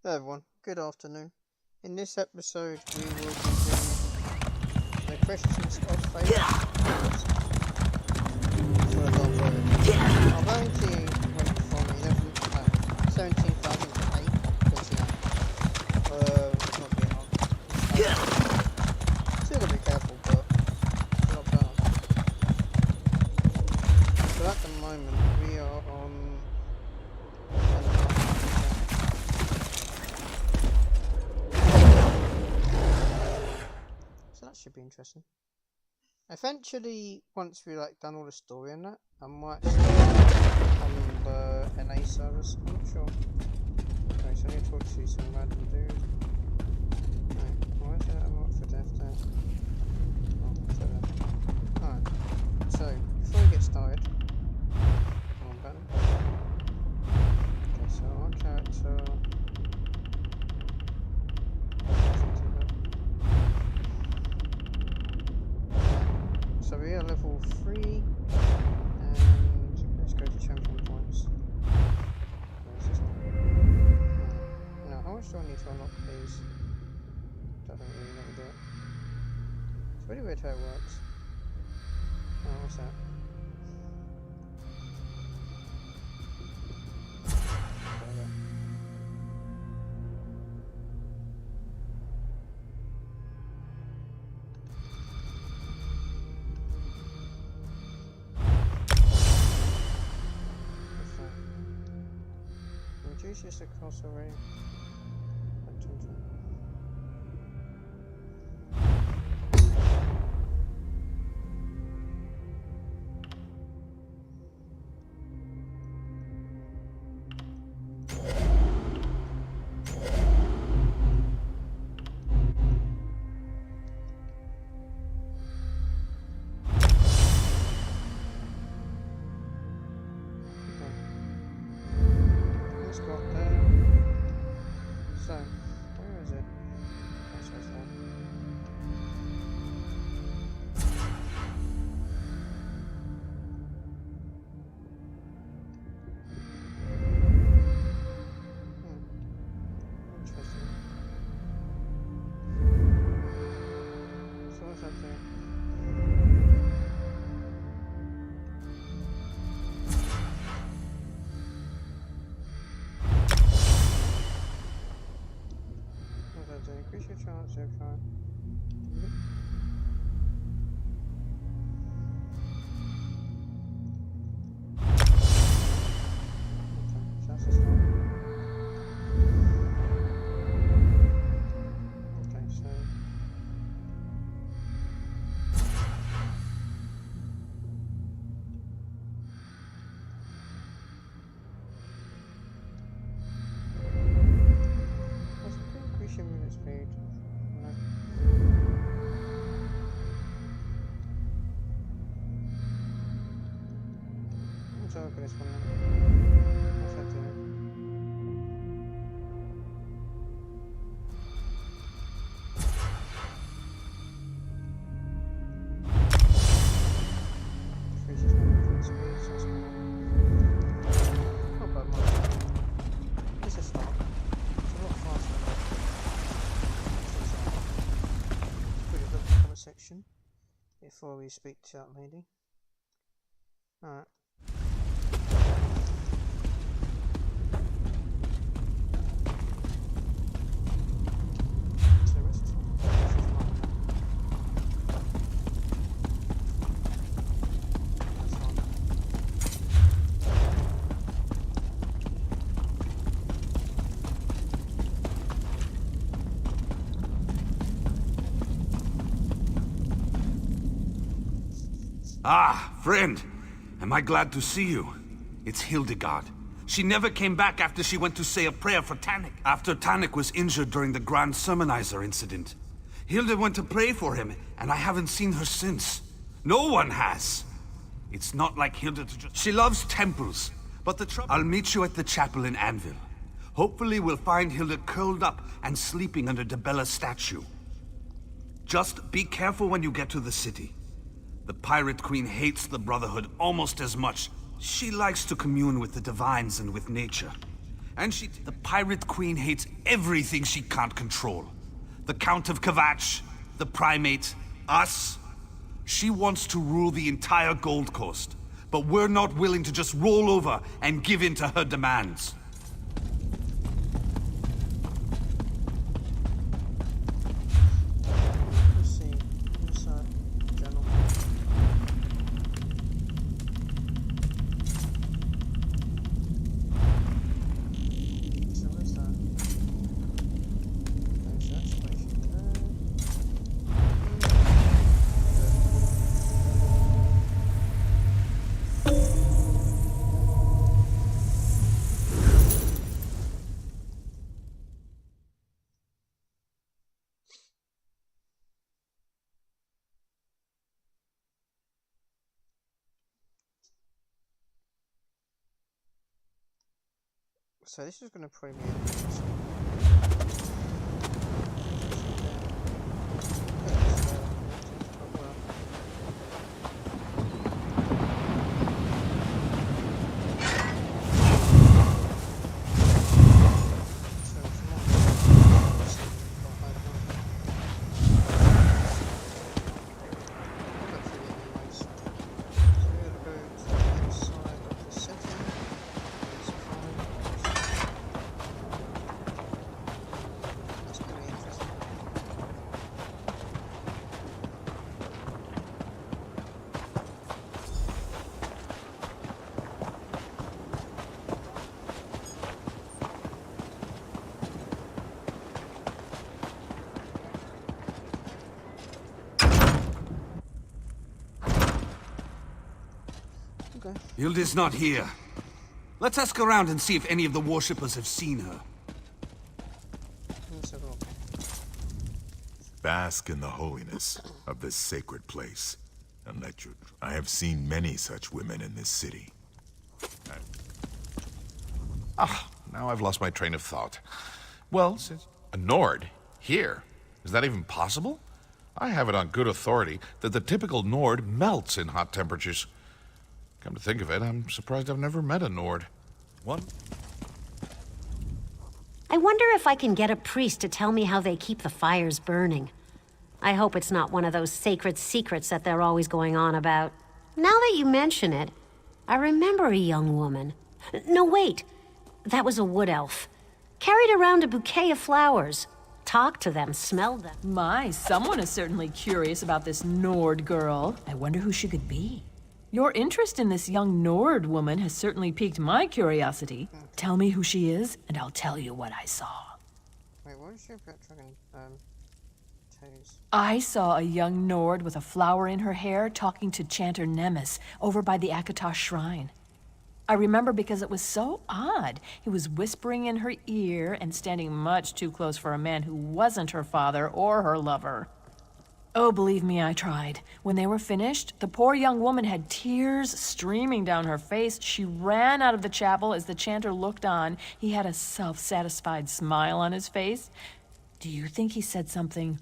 Hello everyone, good afternoon. In this episode we will be doing the questions of fate. Our bounty went from 17,000 to 8, because not being on. Still gotta be careful, but not bad. So at the moment we are on that should be interesting. Eventually, once we done all the story and that, I might start on the NA service. I'm not sure. Okay, so I need to talk to some random dude. Right, why is that unlocked for death there? Oh, so there. Alright, so before we get started, come on, button. Okay, so our character. So we are level 3, and let's go to champion points. Now, how much do I need to unlock these? That don't really let me do it. It's really weird how it works. Oh, what's that? Reduces the cost array. So, where is it? That's where it's at. Interesting. So what's up there? Increase your chance of fire. Okay, chance is fine. Okay, so increase your movement speed. No. Let's have a look at this one then. What's that doing? Decreases movement speed, so that's fine. Not bad much. It's a start. It's a lot faster than section before we speak to that lady. Alright. Ah, friend. Am I glad to see you? It's Hildegard. She never came back after she went to say a prayer for Tannic. After Tannic was injured during the Grand Sermonizer incident. Hilda went to pray for him, and I haven't seen her since. No one has. It's not like Hilda to just... She loves temples, but the trouble... I'll meet you at the chapel in Anvil. Hopefully we'll find Hilda curled up and sleeping under Debella's statue. Just be careful when you get to the city. The Pirate Queen hates the Brotherhood almost as much. She likes to commune with the divines and with nature. And the Pirate Queen hates everything she can't control. The Count of Kvatch, the Primate, us. She wants to rule the entire Gold Coast, but we're not willing to just roll over and give in to her demands. Let's see. Inside journal. So where's that? There's that station there. So this is going to premiere. Okay. Hilda's not here. Let's ask around and see if any of the worshippers have seen her. Let's have a look. Bask in the holiness of this sacred place, and let your... I have seen many such women in this city. Now I've lost my train of thought. Well, a Nord? Here? Is that even possible? I have it on good authority that the typical Nord melts in hot temperatures. Come to think of it, I'm surprised I've never met a Nord. One? I wonder if I can get a priest to tell me how they keep the fires burning. I hope it's not one of those sacred secrets that they're always going on about. Now that you mention it, I remember a young woman. No, wait. That was a wood elf. Carried around a bouquet of flowers. Talked to them, smelled them. My, someone is certainly curious about this Nord girl. I wonder who she could be. Your interest in this young Nord woman has certainly piqued my curiosity. Tell me who she is, and I'll tell you what I saw. Wait, what is your backtracking tales? I saw a young Nord with a flower in her hair talking to Chanter Nemes over by the Akatosh shrine. I remember because it was so odd. He was whispering in her ear and standing much too close for a man who wasn't her father or her lover. Oh, believe me, I tried. When they were finished, the poor young woman had tears streaming down her face. She ran out of the chapel as the chanter looked on. He had a self-satisfied smile on his face. Do you think he said something?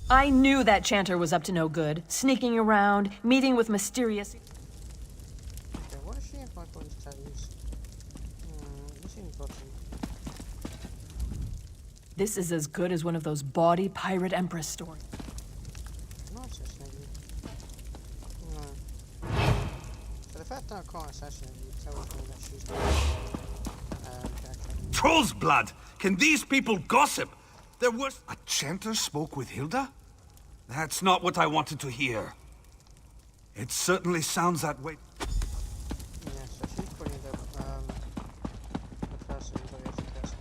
I knew that chanter was up to no good, sneaking around, meeting with mysterious... Okay, what is she in my body's tales? What's in the bottom? This is as good as one of those bawdy pirate empress stories. Not assassinate you. No. So the fact that I can't assassinate you tells me that she's not Troll's blood! Can these people gossip? There was... A chanter spoke with Hilda? That's not what I wanted to hear. It certainly sounds that way. Yeah, so she's probably the person who is the person.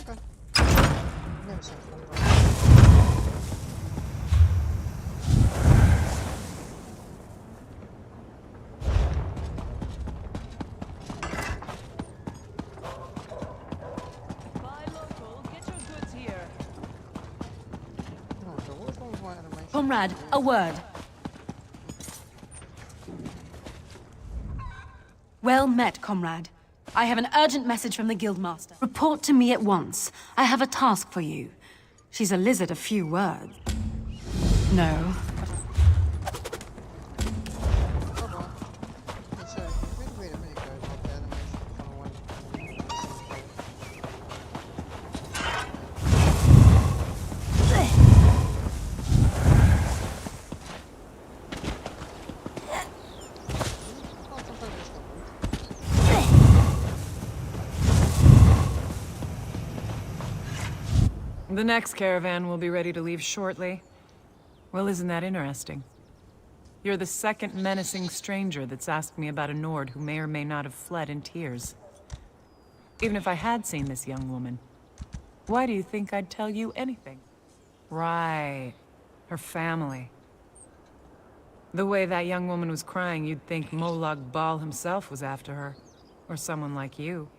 Okay. Never seen one. Comrade, a word. Well met, comrade. I have an urgent message from the Guildmaster. Report to me at once. I have a task for you. She's a lizard of few words. No. The next caravan will be ready to leave shortly. Well, isn't that interesting? You're the second menacing stranger that's asked me about a Nord who may or may not have fled in tears. Even if I had seen this young woman, why do you think I'd tell you anything? Right. Her family. The way that young woman was crying, you'd think Molag Bal himself was after her. Or someone like you.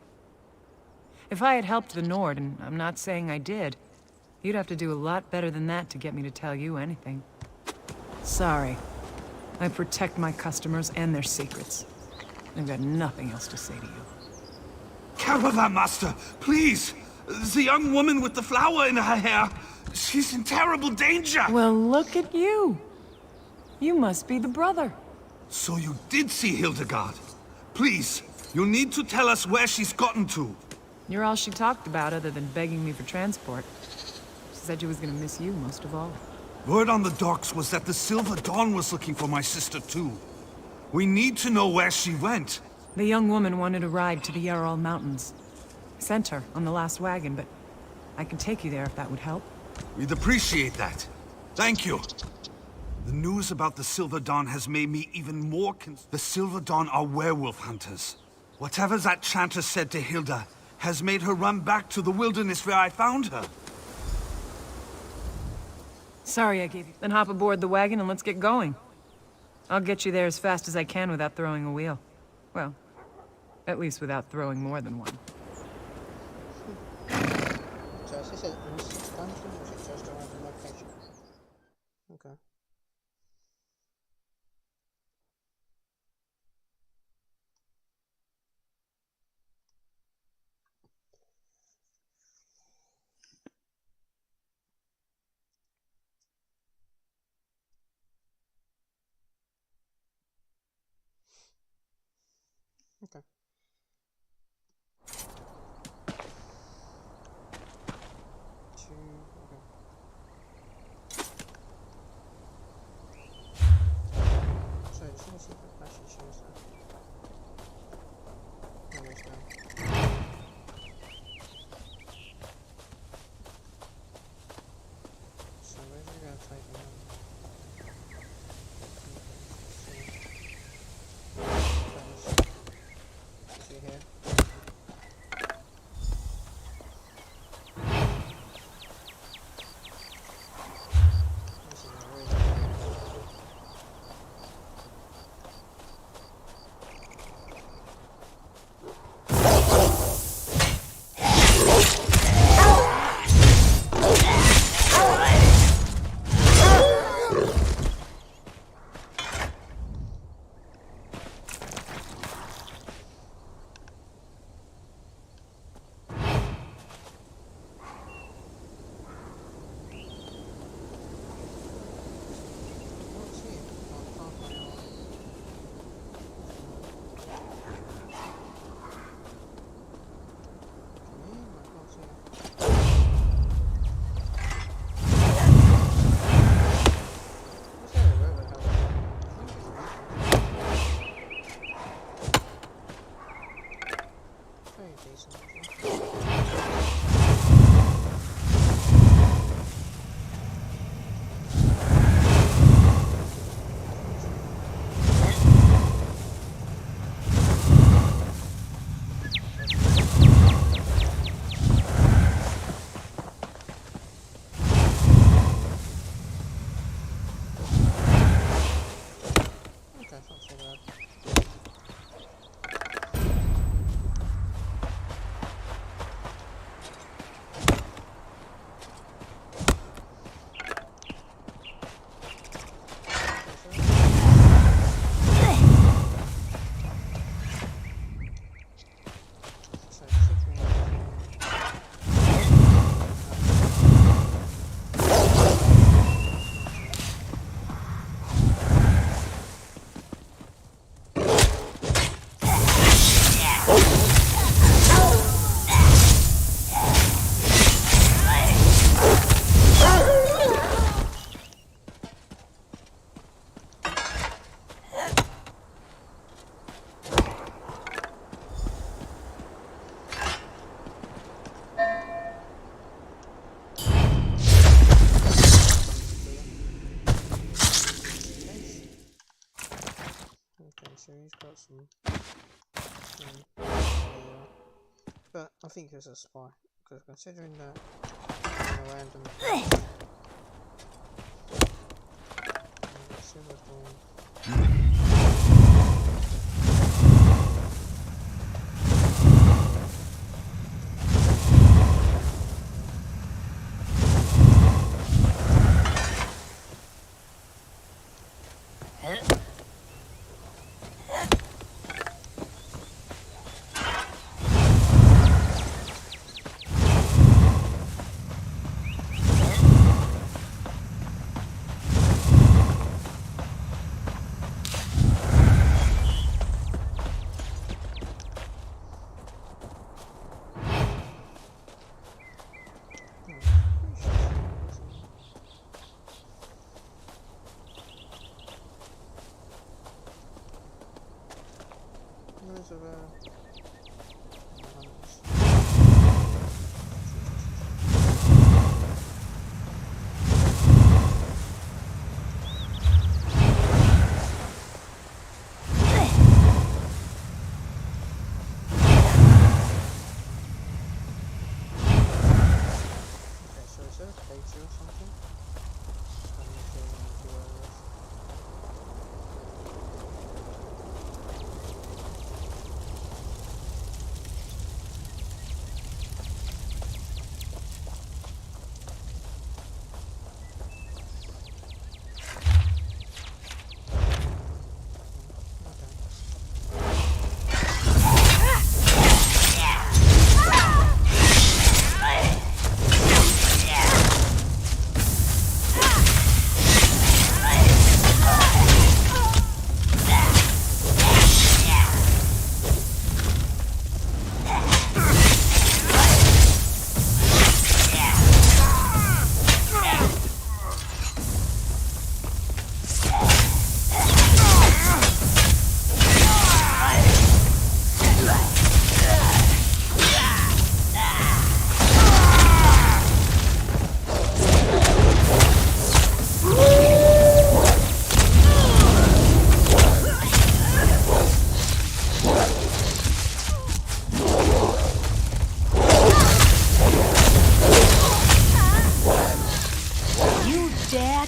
If I had helped the Nord, and I'm not saying I did, you'd have to do a lot better than that to get me to tell you anything. Sorry. I protect my customers and their secrets. I've got nothing else to say to you. Caravan Master, please! The young woman with the flower in her hair, she's in terrible danger! Well, look at you. You must be the brother. So you did see Hildegard. Please, you need to tell us where she's gotten to. You're all she talked about other than begging me for transport. She said she was gonna miss you most of all. Word on the docks was that the Silver Dawn was looking for my sister too. We need to know where she went. The young woman wanted a ride to the Yarral Mountains. I sent her on the last wagon, but I can take you there if that would help. We'd appreciate that. Thank you. The news about the Silver Dawn has made me even more The Silver Dawn are werewolf hunters. Whatever that chanter said to Hilda has made her run back to the wilderness where I found her. Sorry I gave you. Then hop aboard the wagon and let's get going. I'll get you there as fast as I can without throwing a wheel. Well, at least without throwing more than one. So is this an instant dungeon or is it just a random location? Okay. Okay. So just want to see if it actually shows that. No, there's no. So where's it going to take me now? I think he was a spy, because considering that I'm around in the Silver Dawn. Of okay, so is there a cage or something?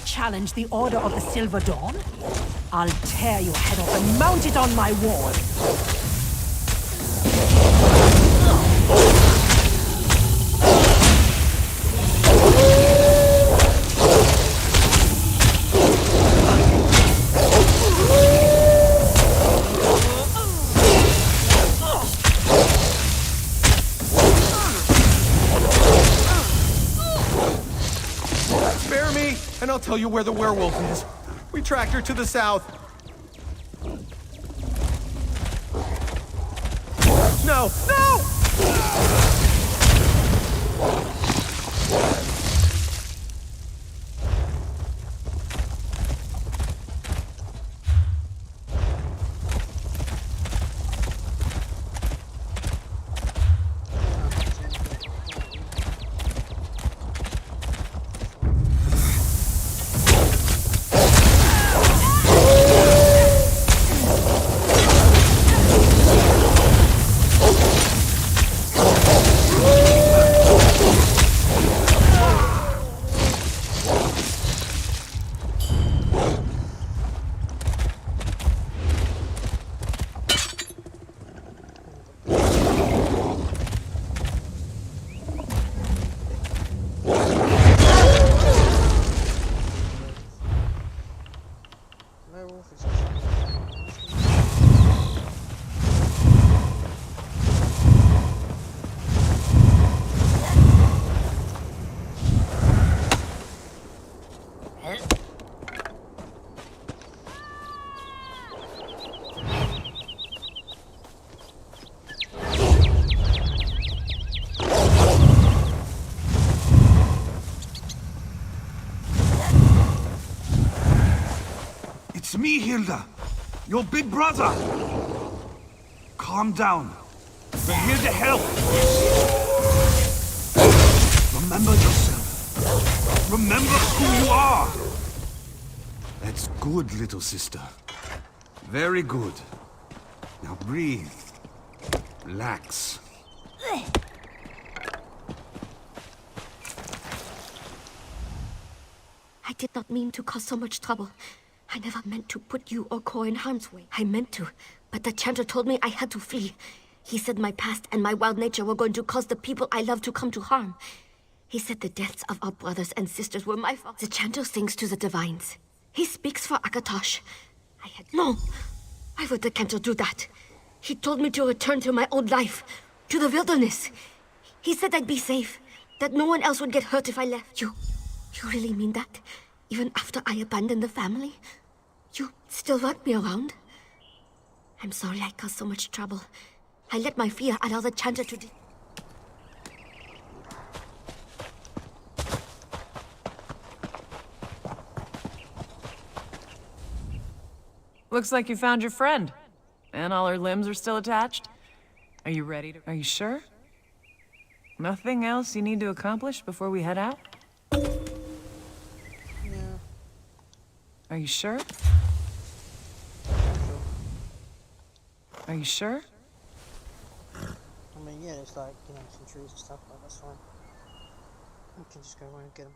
Challenge the Order of the Silver Dawn? I'll tear your head off and mount it on my wall. And I'll tell you where the werewolf is. We tracked her to the south. No! No! It's me, Hilda. Your big brother. Calm down. We're here to help. Remember yourself. Remember who you are. That's good, little sister. Very good. Now breathe. Relax. did not mean to cause so much trouble. I never meant to put you or Ko in harm's way. I meant to, but the chanter told me I had to flee. He said my past and my wild nature were going to cause the people I love to come to harm. He said the deaths of our brothers and sisters were my fault. The chanter sings to the divines. He speaks for Akatosh. No! Why would the chanter do that? He told me to return to my old life, to the wilderness. He said I'd be safe, that no one else would get hurt if I left. You really mean that? Even after I abandoned the family? You still want me around? I'm sorry I caused so much trouble. I let my fear allow the chanter to... Looks like you found your friend. And all her limbs are still attached. Are you ready to... Are you sure? Nothing else you need to accomplish before we head out? Yeah. Are you sure? Are you sure? I mean, yeah, it's like, you know, some trees and stuff, but that's fine. We can just go around and get them.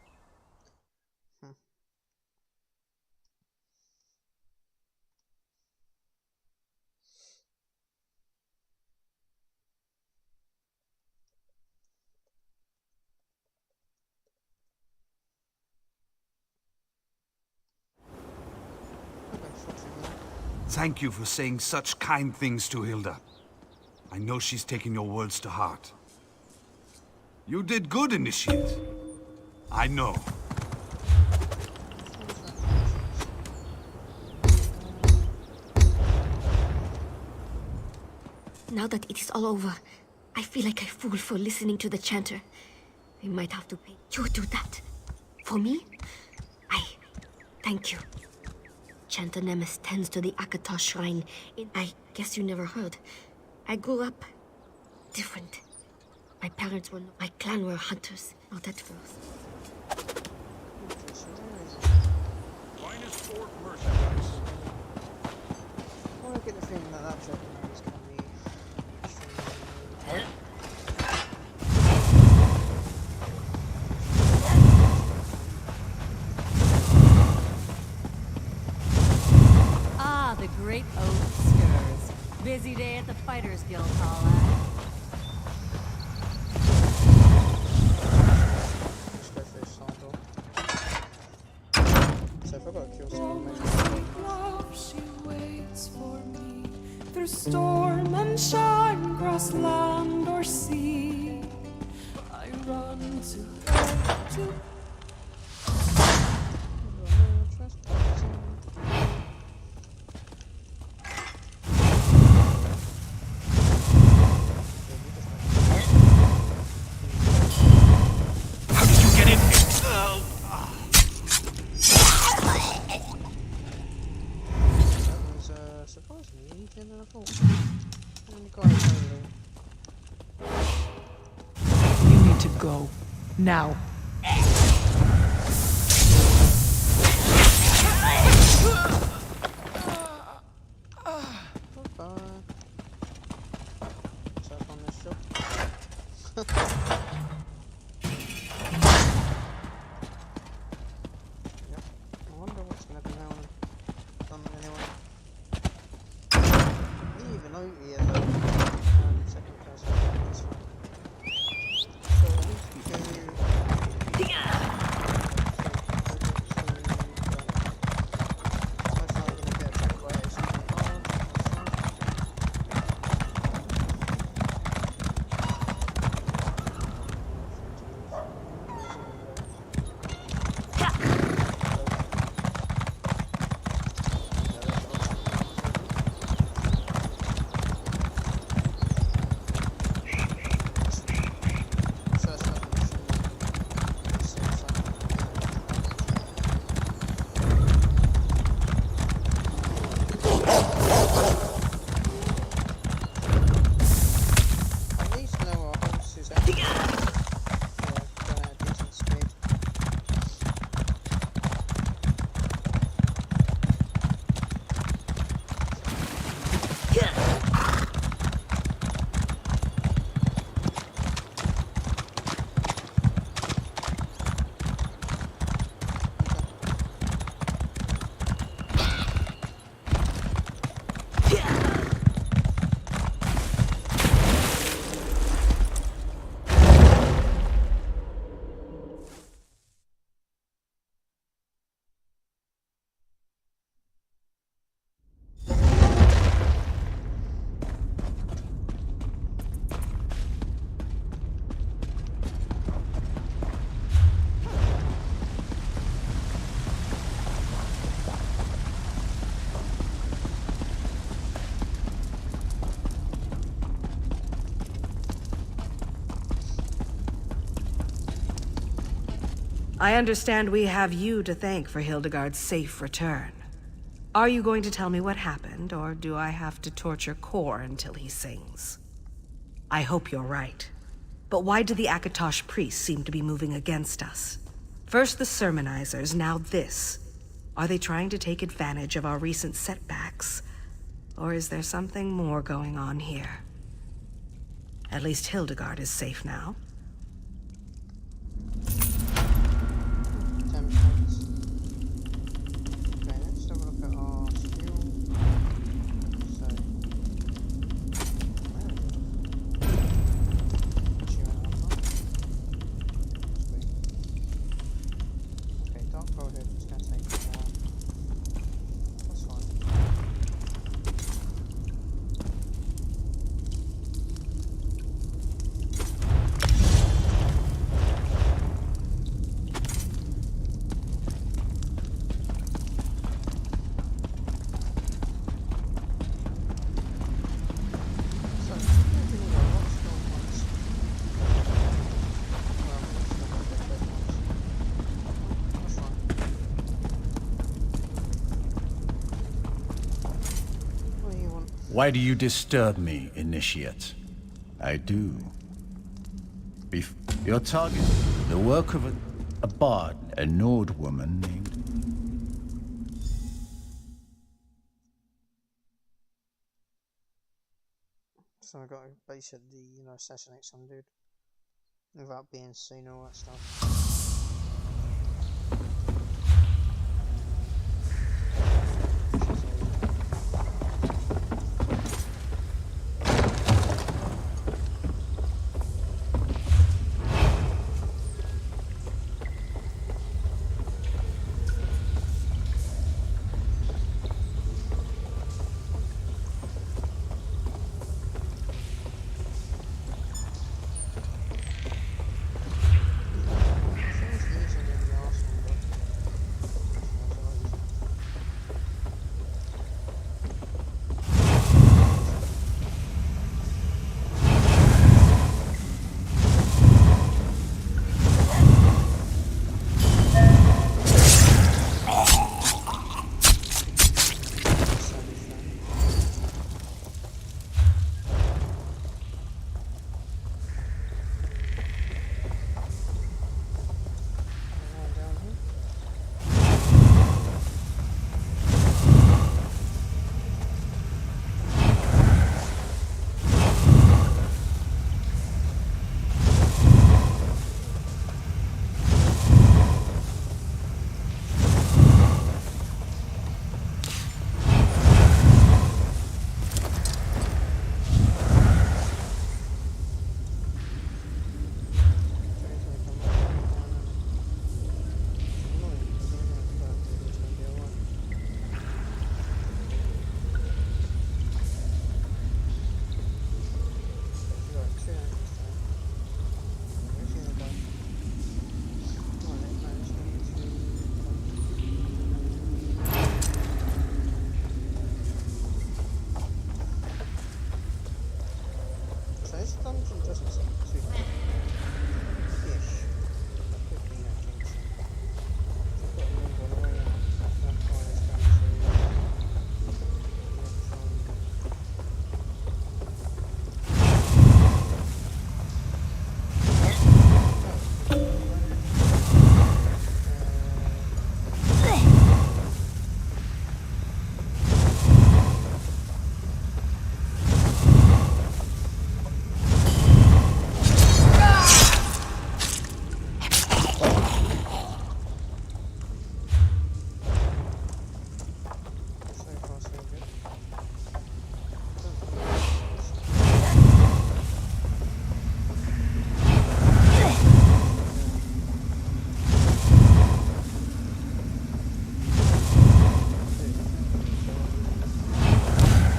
Thank you for saying such kind things to Hilda. I know she's taken your words to heart. You did good, Initiate. I know. Now that it is all over, I feel like a fool for listening to the chanter. I might have to pay. You would do that? For me? Thank you. Chanter Nemes tends to the Akatosh shrine. I guess you never heard. I grew up different. My parents were... My clan were hunters, not at first. Finest fort merchandise. I want to get the feeling that that job is going to be... The Great Oak Skirts. Busy day at the Fighters Guild Hall, Let's go for this side door. So if I've got to kill someone, maybe... She waits for me through storm and shine, cross land or sea. I run to her to... Surprisingly easier than I thought. And got it. You need to go. Now. Bye-bye. So on this job. Yep. I wonder what's going to be now and done anyway. Even though he is second person, that's fine. So I need to go... Most likely going to get attacked by a super hard. That's fine. I understand we have you to thank for Hildegard's safe return. Are you going to tell me what happened, or do I have to torture Kor until he sings? I hope you're right. But why do the Akatosh priests seem to be moving against us? First the sermonizers, now this. Are they trying to take advantage of our recent setbacks? Or is there something more going on here? At least Hildegard is safe now. 10 points. Okay, let's have a look at our skill. So, where is it? Achievement alpha. Sweet. Okay, dark brotherhood is going to take a while. That's fine. So, maybe we got lots of gold ones. Well, we've still got the red ones. That's fine. What do you want? Why do you disturb me, Initiate? I do. Your target, the work of a bard, a Nord woman named... So I got to basically, assassinate some dude without being seen and all that stuff.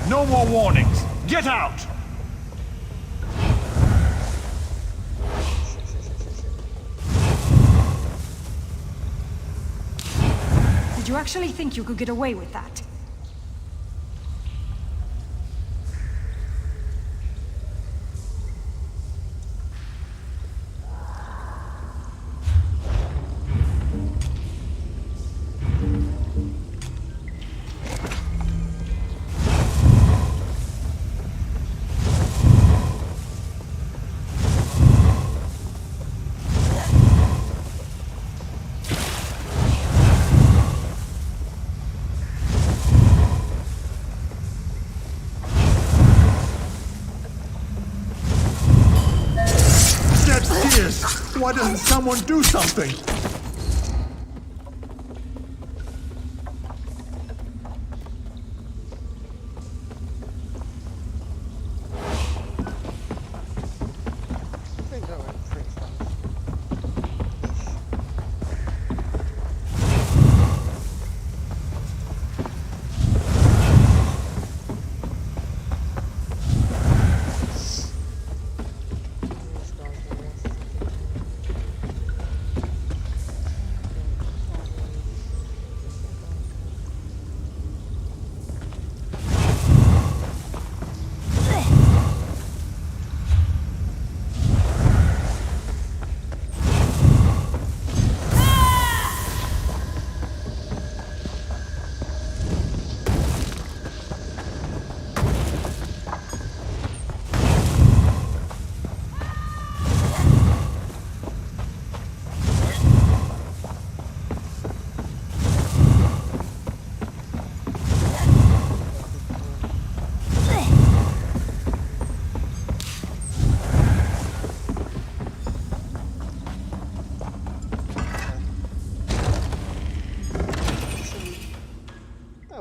No more warnings. Get out! Did you actually think you could get away with that? this? Why doesn't someone do something? I think that went pretty fast.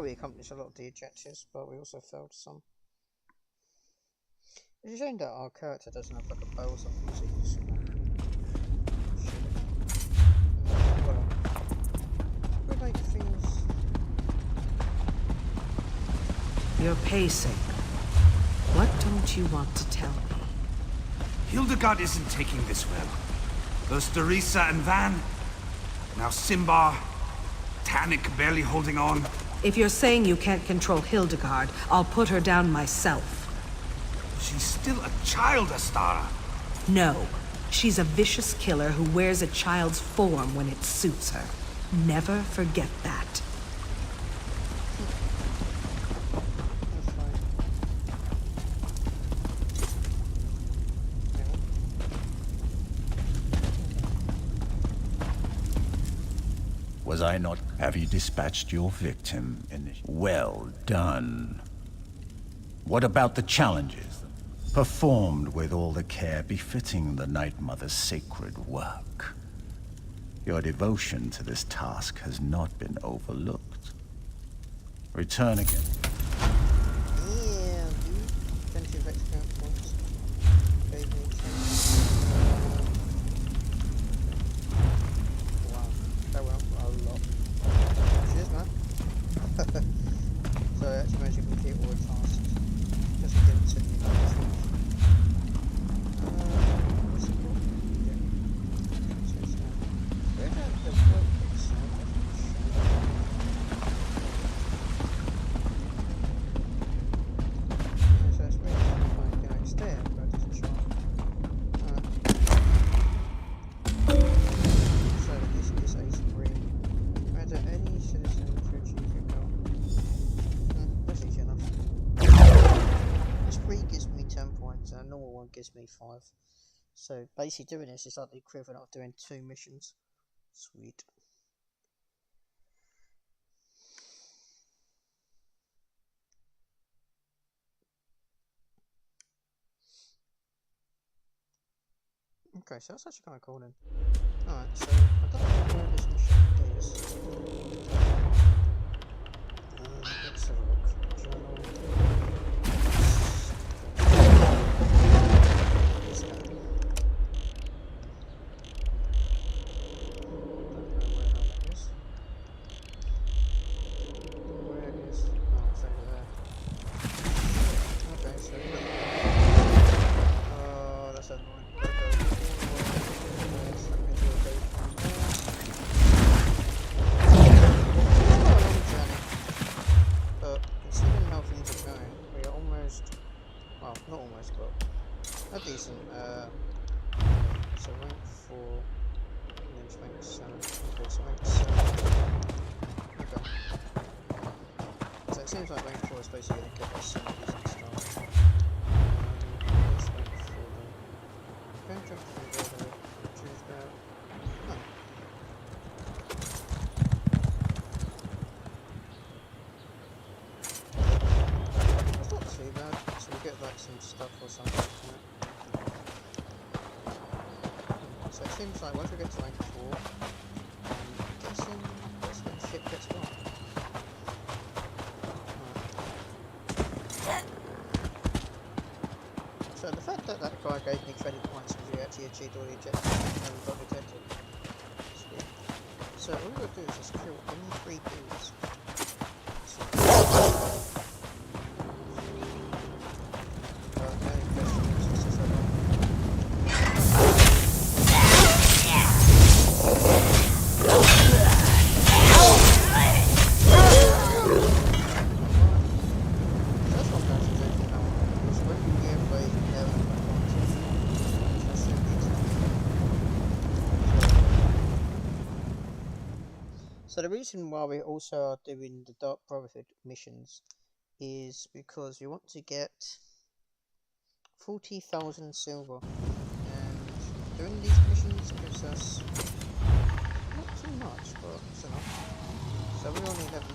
We accomplished a lot of the objectives, but we also failed some. It's a shame that our character doesn't have like a bow or something, so you can just well, we make things. You're pacing. What don't you want to tell me? Hildegard isn't taking this well. There's Teresa and Van. Now Simbar. Tannic barely holding on. If you're saying you can't control Hildegard, I'll put her down myself. She's still a child, Astara. No. She's a vicious killer who wears a child's form when it suits her. Never forget that. Was I not? Have you dispatched your victim? Well done. What about the challenges? Performed with all the care befitting the Night Mother's sacred work. Your devotion to this task has not been overlooked. Return again. Yeah, dude. Plenty of experience points. Gave me 10. Wow, that went a lot. Cheers, man. So I actually managed to complete all the tasks. Just didn't send me that. What's it called? Yeah. So it's where the work itself? So it's really like, you know, it's there, but it doesn't show up. So this is a spree. Whether any citizen to achieve your goal. That's easy enough. The spree gives me 10 points and a normal one gives me 5. So basically doing this is like the equivalent of doing 2 missions. Sweet. Okay, so that's actually kind of cool then. Alright, so I don't know where this mission is. Let's have a look. Journal. Is that? Don't know where that is. Where is? Oh, it's over there. Okay, so oh, that's annoying. Well, not almost, but a decent, so rank 4, and then it's rank 7, okay, so rank 7, okay, so it seems like rank 4 is basically going to get us some decent stuff, let's rank 4 then, okay, jump to the other, choose that, no. It's not too bad, so we'll get like some stuff or something from it. seems like once we get to rank 4, I'm guessing that's when shit gets wrong. So the fact that that guy gave me credit points because he actually achieved all the objectives and got rejected. Sweet. So all we've got to do is just kill any 3 dudes. So the reason why we also are doing the Dark Brotherhood missions is because we want to get 40,000 silver, and doing these missions gives us not too much, but it's enough. So we only have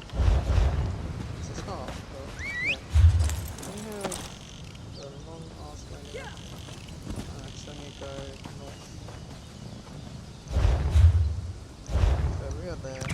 to start, but yeah. We have a long ass way to go. Alright, so we go north. So we are there.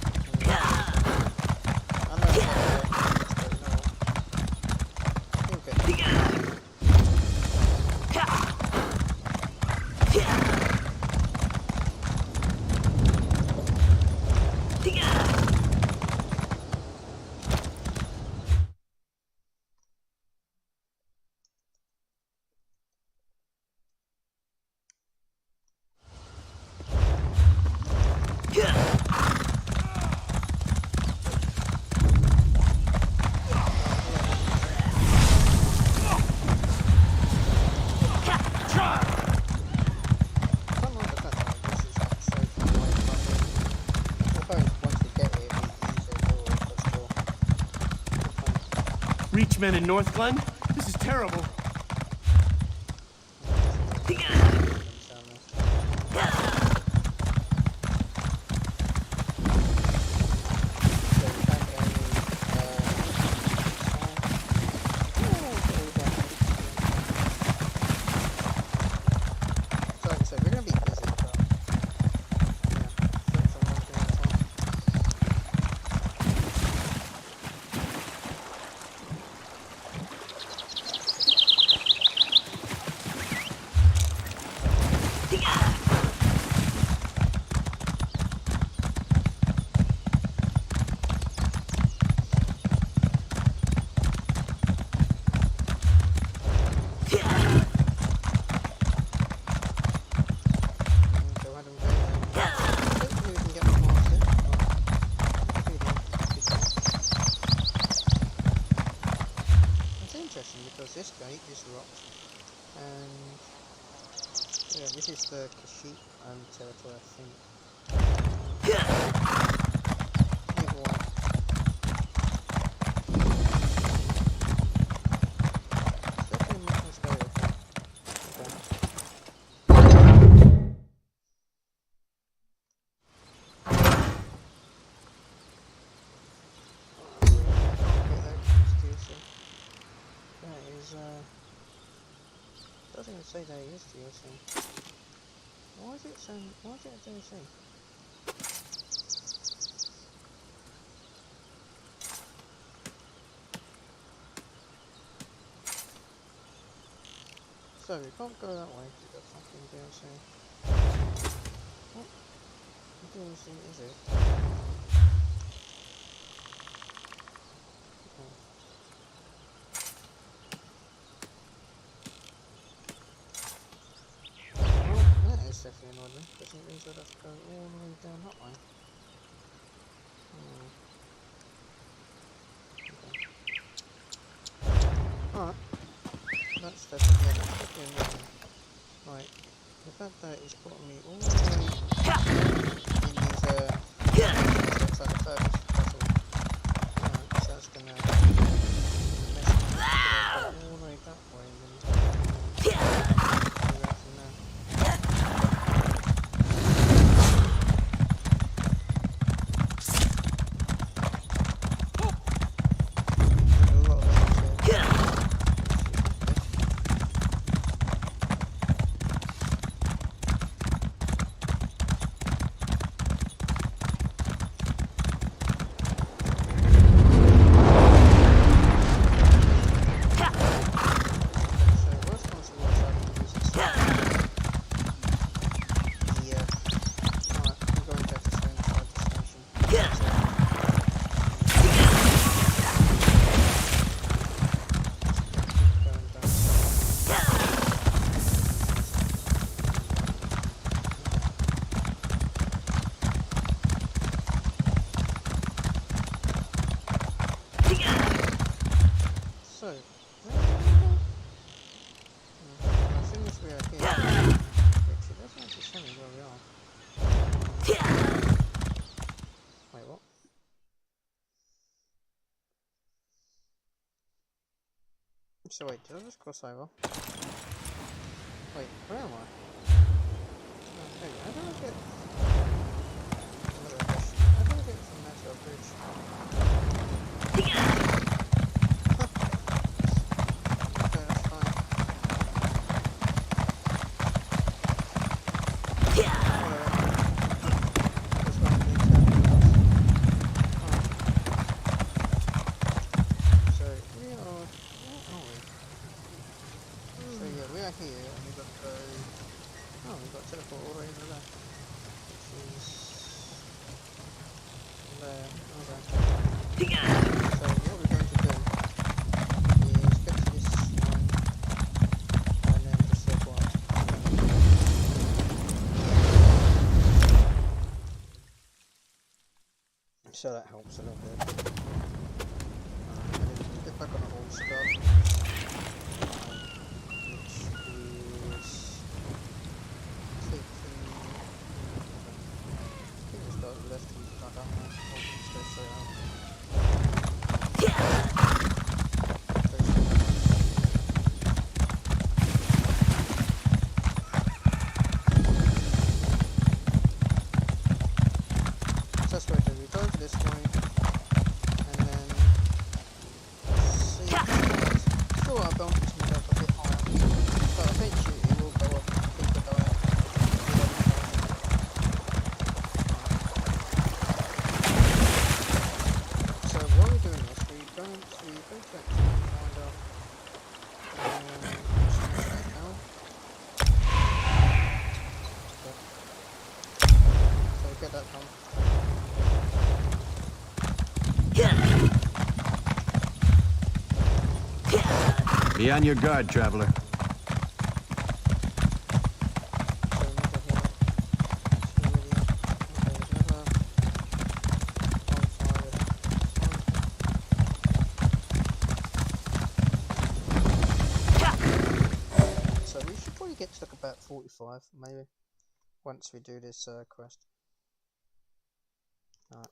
Reachmen in North Glen? This is terrible. Because this gate is rocked, and yeah, this is the Kashyyyk territory, I think. Either way. It's definitely not this way, I think. Doesn't even say that it is DLC. Why is it saying, why is it a DLC? So we can't go that way to the fucking DLC. What DLC is it? Definitely annoyed me, because it means I'd have to go all the way down that way. Okay. Alright. That's definitely annoying. Right. The fact that it's putting me all the way in these steps at the furthest puzzle. Alright, so that's gonna mess me up. All the way that way and then So wait, did I just cross over? Wait, where am I? Oh, there you go. How do I get... Another question. How do I get from there to a bridge? Okay, that's fine. Here, and we've got to go... Oh, we've got to teleport all the way over there. Which is... there. Okay. So what we're going to do is get to this line, and then just circle up. So that helps a little bit. And then get back on the horse start. That's what I do. We go to this point, and then see. Sure, our bounties may go a bit higher, but eventually it will go up and people die. So while we're doing this, we go to actually find out. So get that done. Be on your guard, traveler. So we should probably get to like about 45, maybe, once we do this quest. Alright.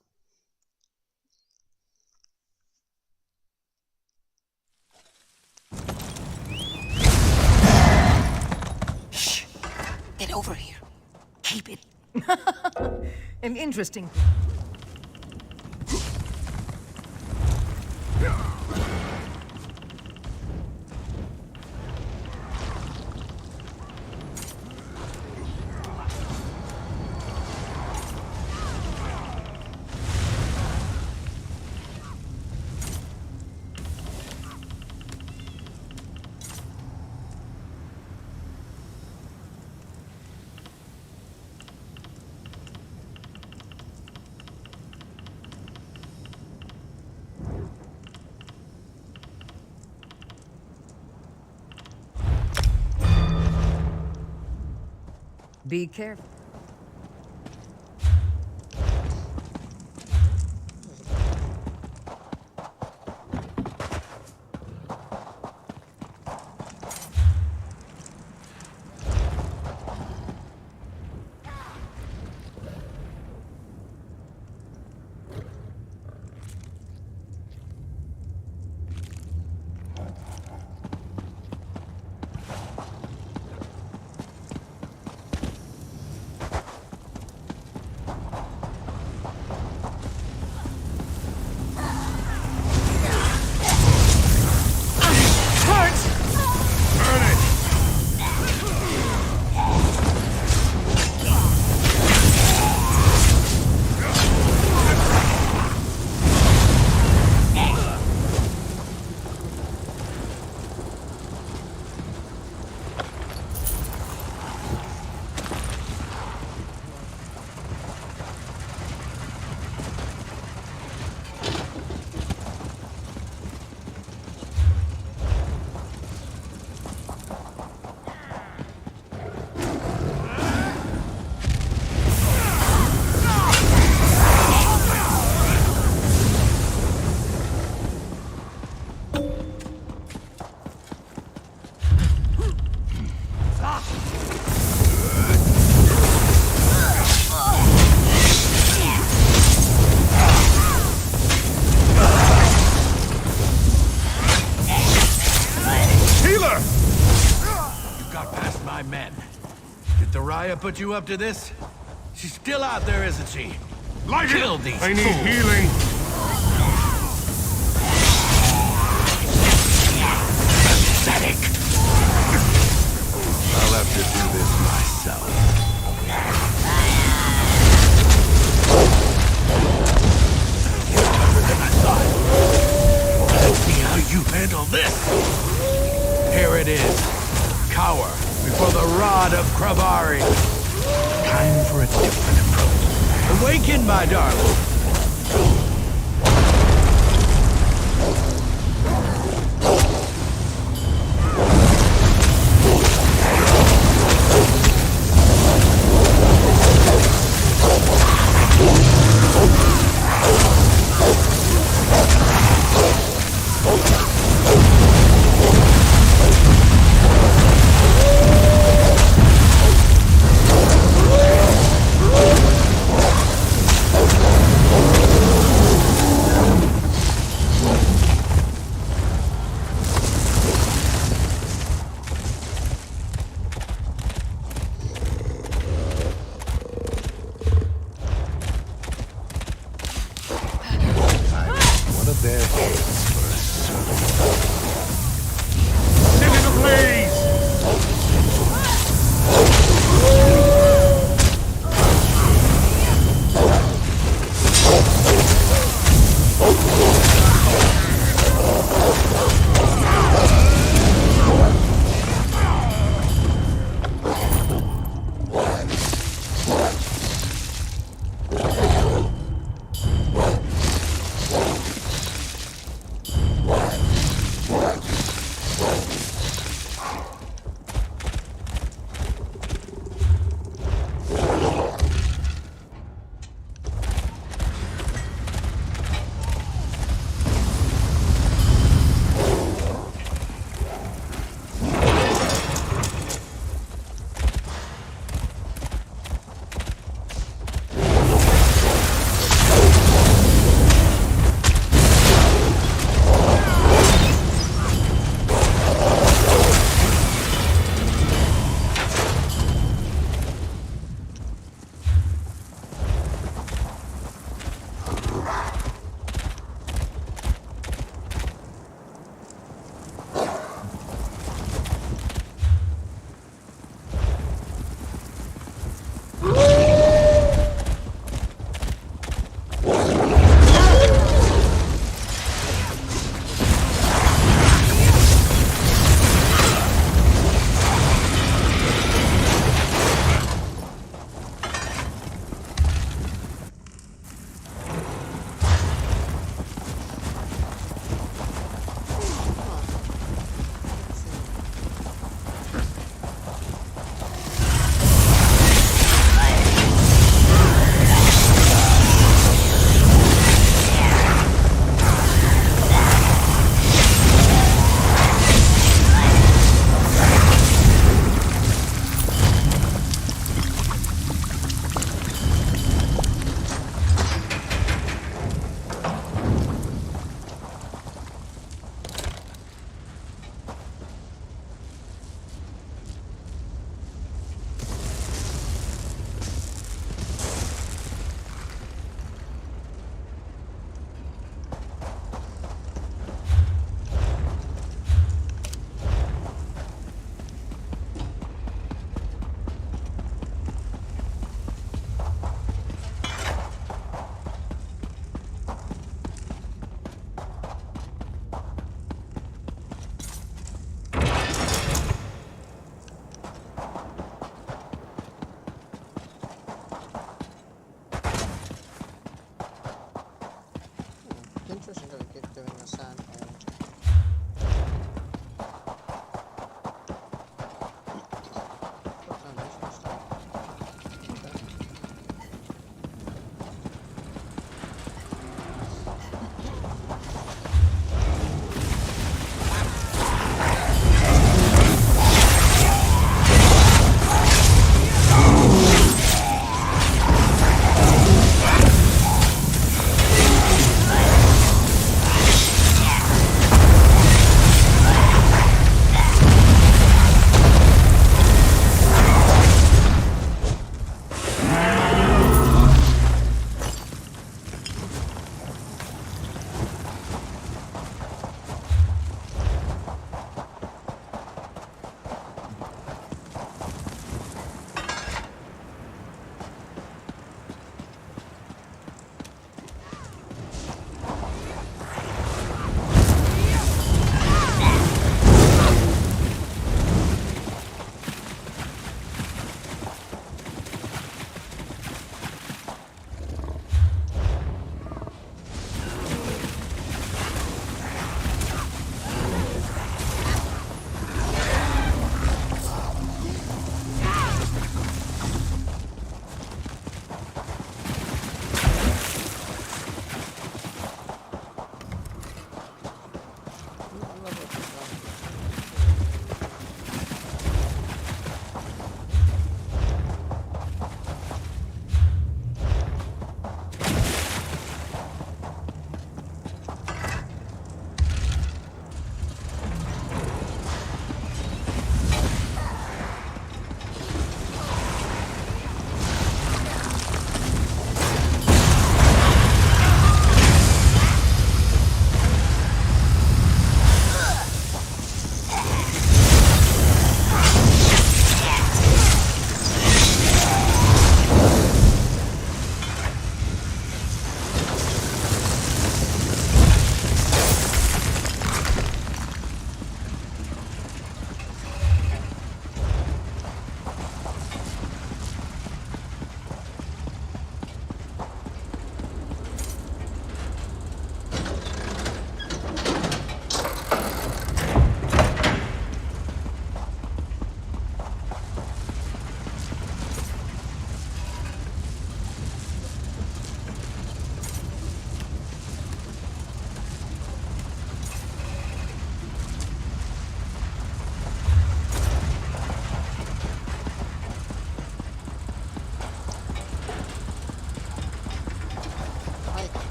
Shh! Get over here. Keep it. An interesting. Be careful. Did Raya put you up to this? She's still out there, isn't she? Light it! Kill these I need fools. healing. Pathetic. I'll have to do this myself. You're tougher than I thought. Let's see how you handle this. Here it is. Cower before the rod of Kravari. Time for a different approach. Awaken, my darling.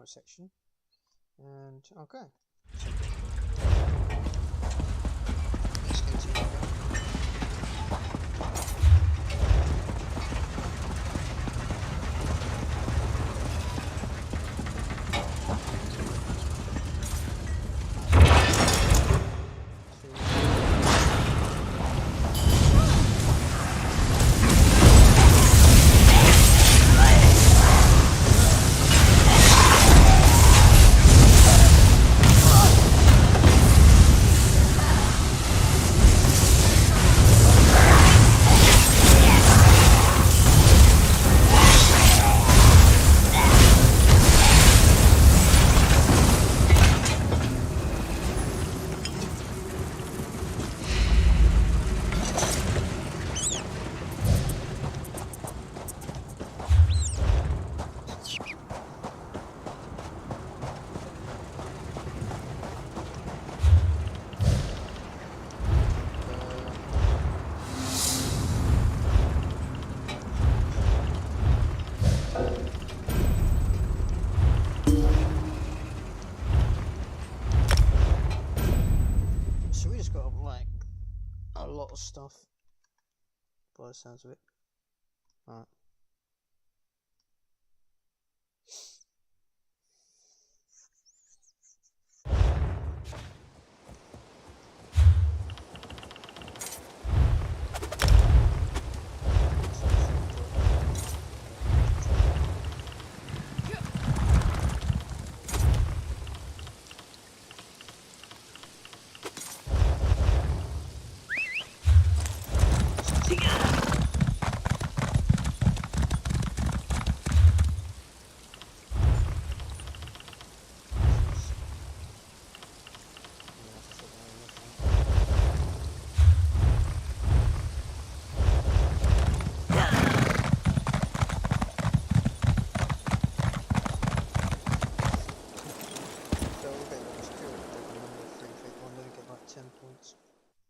section. And okay. Let's go to so we just got like a lot of stuff by the sounds of it. Alright.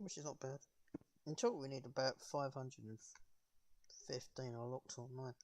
Which is not bad. In total we need about 515 I locked on mine.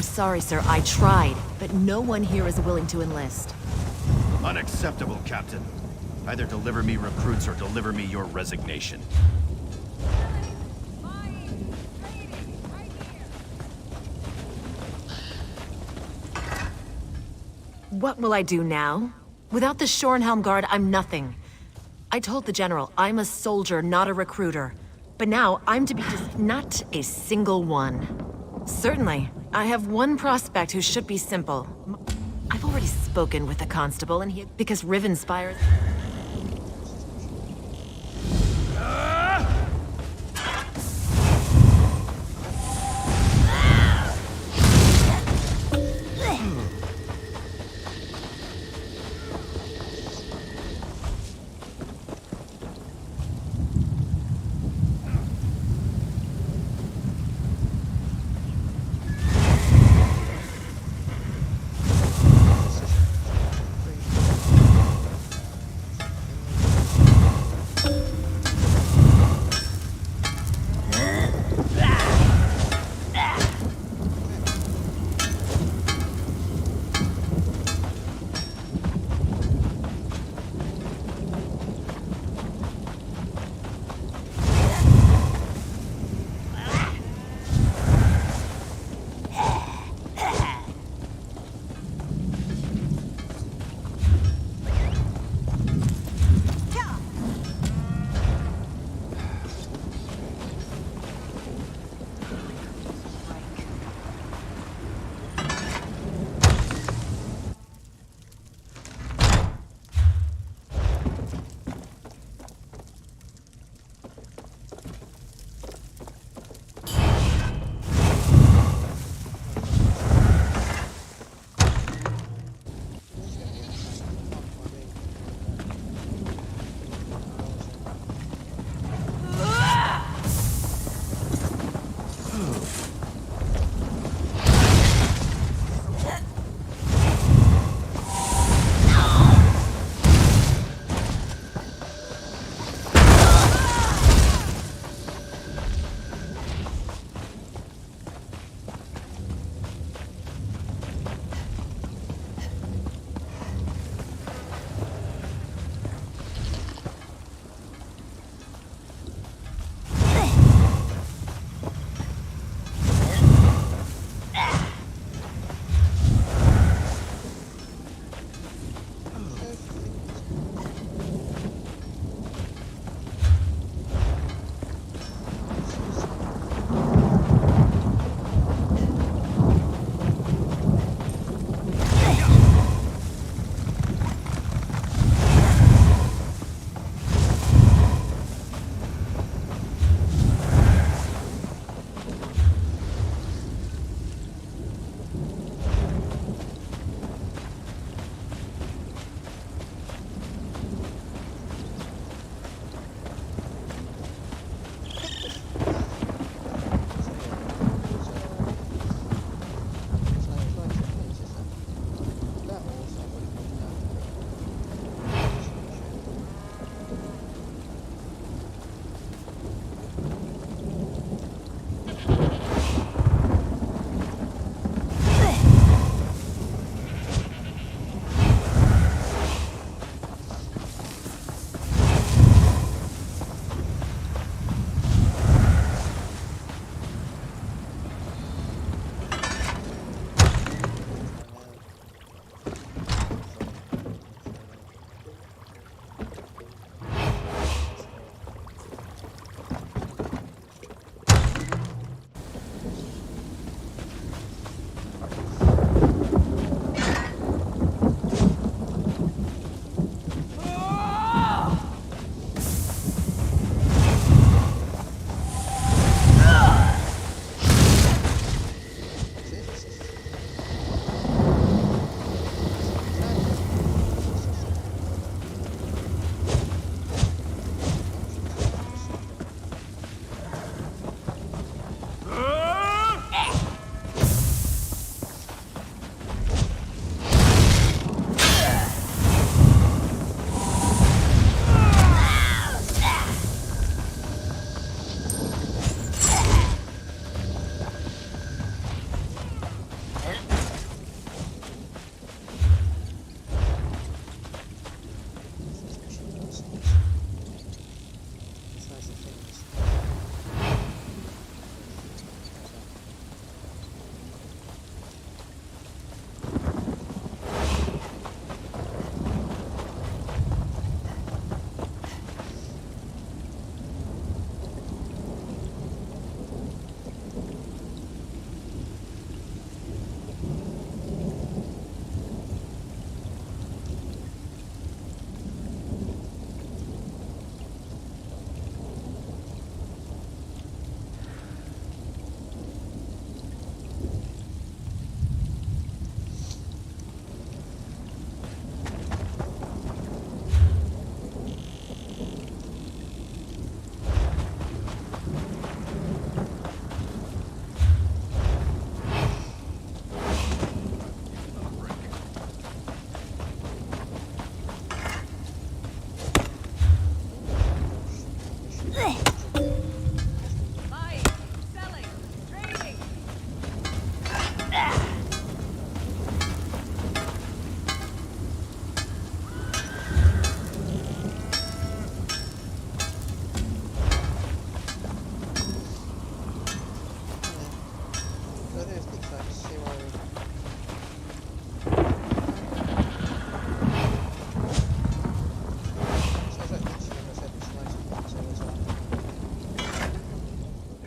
Sorry, sir, I tried, but no one here is willing to enlist. Unacceptable, Captain. Either deliver me recruits or deliver me your resignation. What will I do now? Without the Shornhelm Guard, I'm nothing. I told the General I'm a soldier, not a recruiter. But now, I'm to be just not a single one. Certainly. I have one prospect who should be simple. I've already spoken with the Constable, and because Rivenspire...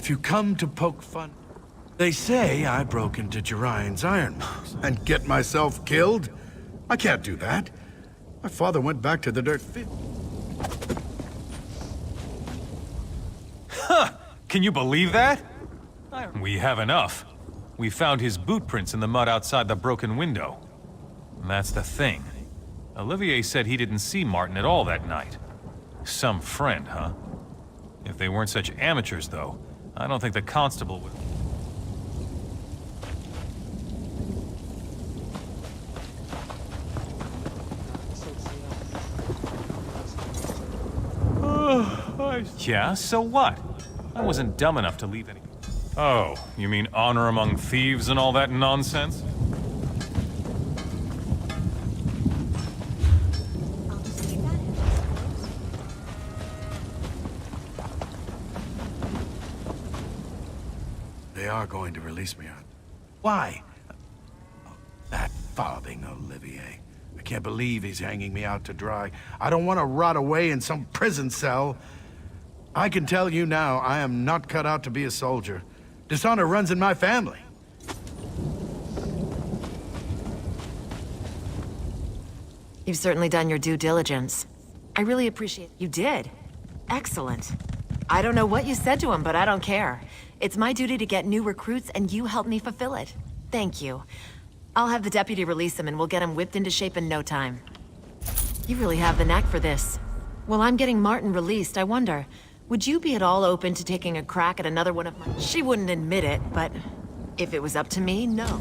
If you come to poke fun... They say I broke into Jiraiyan's ironworks. And get myself killed? I can't do that. My father went back to the dirt field. Huh! Can you believe that? We have enough. We found his boot prints in the mud outside the broken window. And that's the thing. Olivier said he didn't see Martin at all that night. Some friend, huh? If they weren't such amateurs, though, I don't think the constable would... Yeah, so what? I wasn't dumb enough to leave any... Oh, you mean honor among thieves and all that nonsense? They are going to release me out. Why? Oh, that farthing Olivier. I can't believe he's hanging me out to dry. I don't want to rot away in some prison cell. I can tell you now, I am not cut out to be a soldier. Dishonor runs in my family. You've certainly done your due diligence. I really appreciate... You did. Excellent. I don't know what you said to him, but I don't care. It's my duty to get new recruits, and you helped me fulfill it. Thank you. I'll have the deputy release him, and we'll get him whipped into shape in no time. You really have the knack for this. Well, I'm getting Martin released, I wonder... Would you be at all open to taking a crack at another one of my... She wouldn't admit it, but if it was up to me, no.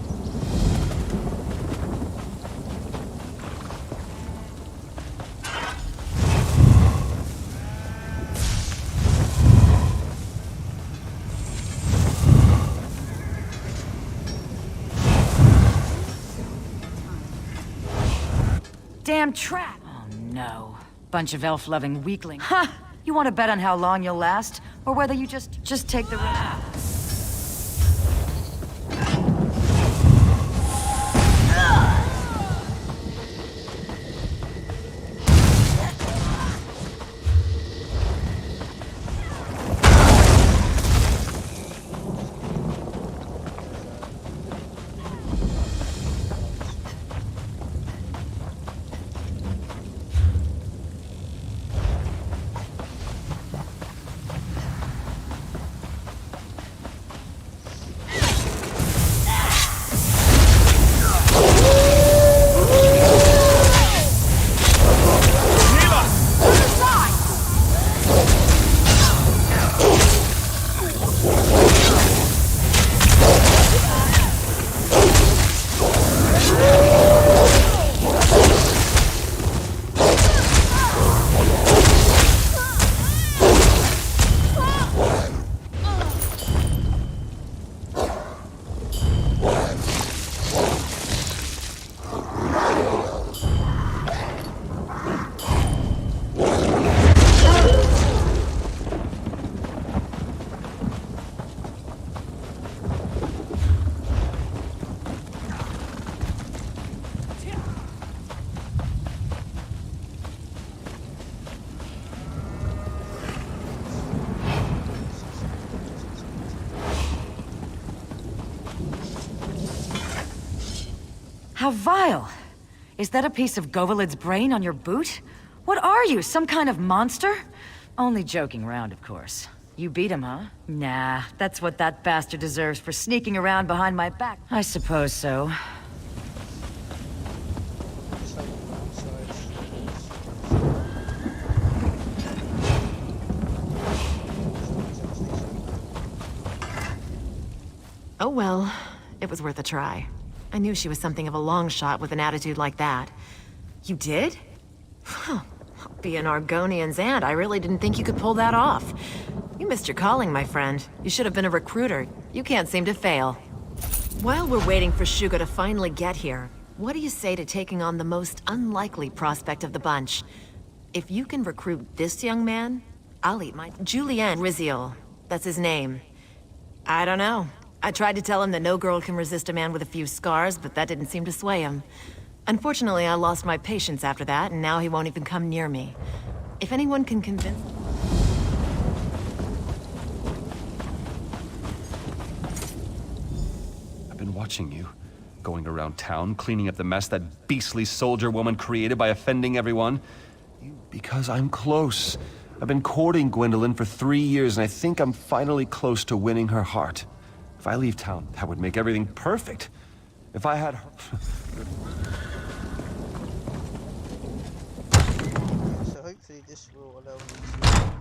Damn trap! Oh no. Bunch of elf-loving weaklings. Ha! You want to bet on how long you'll last, or whether you just take the risk? How vile! Is that a piece of Govalid's brain on your boot? What are you, some kind of monster? Only joking around, of course. You beat him, huh? Nah, that's what that bastard deserves for sneaking around behind my back. I suppose so. Oh well, it was worth a try. I knew she was something of a long shot with an attitude like that. You did? Huh. Being Argonian's aunt, I really didn't think you could pull that off. You missed your calling, my friend. You should have been a recruiter. You can't seem to fail. While we're waiting for Shugo to finally get here, what do you say to taking on the most unlikely prospect of the bunch? If you can recruit this young man, I'll eat my... Julien Riziol. That's his name. I don't know. I tried to tell him that no girl can resist a man with a few scars, but that didn't seem to sway him. Unfortunately, I lost my patience after that, and now he won't even come near me. If anyone can convince... watching you. Going around town, cleaning up the mess that beastly soldier woman created by offending everyone. Because I'm close. I've been courting Gwendolyn for 3 years, and I think I'm finally close to winning her heart. If I leave town, that would make everything perfect. If I had her... So hopefully this will allow me to...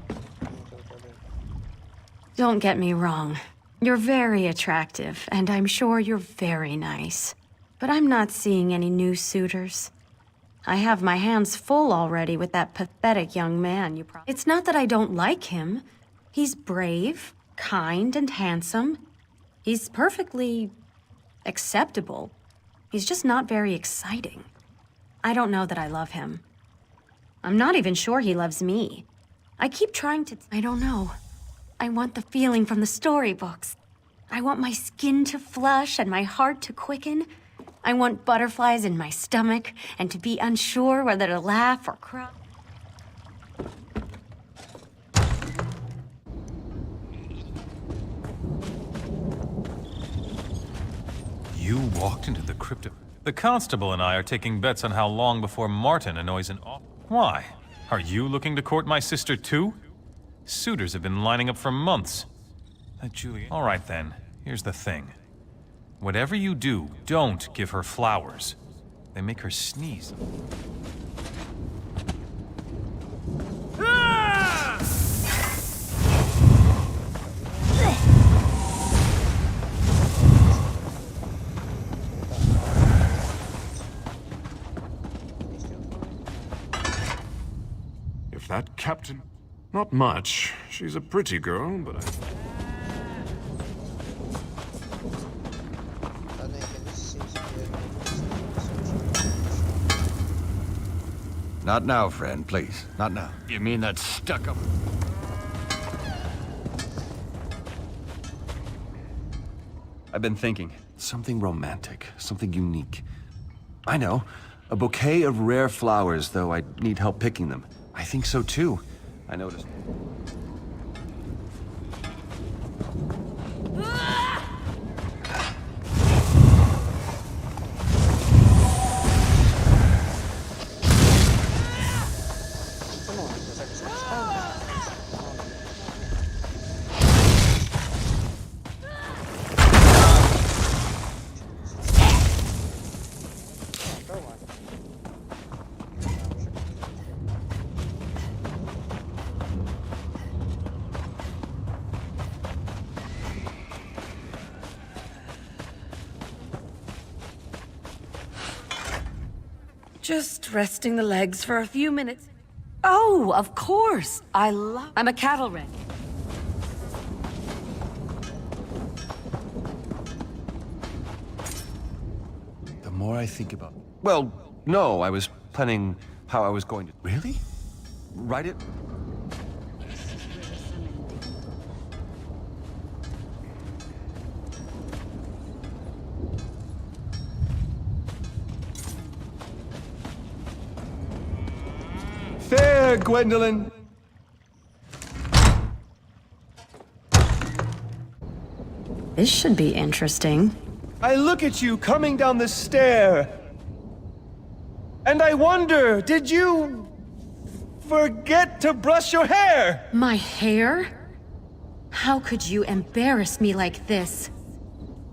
Don't get me wrong. You're very attractive, and I'm sure you're very nice. But I'm not seeing any new suitors. I have my hands full already with that pathetic young man you It's not that I don't like him. He's brave, kind, and handsome. He's perfectly acceptable. He's just not very exciting. I don't know that I love him. I'm not even sure he loves me. I keep trying to... I don't know. I want the feeling from the storybooks. I want my skin to flush and my heart to quicken. I want butterflies in my stomach and to be unsure whether to laugh or cry. You walked into the crypto. The constable and I are taking bets on how long before Martin annoys an off. Why? Are you looking to court my sister too? Suitors have been lining up for months. That Julia... All right then, here's the thing. Whatever you do, don't give her flowers. They make her sneeze. If that captain... Not much. She's a pretty girl, but Not now, friend, please. Not now. You mean that stuck-up... I've been thinking. Something romantic. Something unique. I know. A bouquet of rare flowers, though I'd need help picking them. I think so, too. I noticed. Just resting the legs for a few minutes. Oh, of course. I'm a cattle wreck. The more I think about... Well, no, I was planning how I was going to... Really? Write it? Fair, Gwendolyn! This should be interesting. I look at you coming down the stair, and I wonder, did you forget to brush your hair? My hair? How could you embarrass me like this?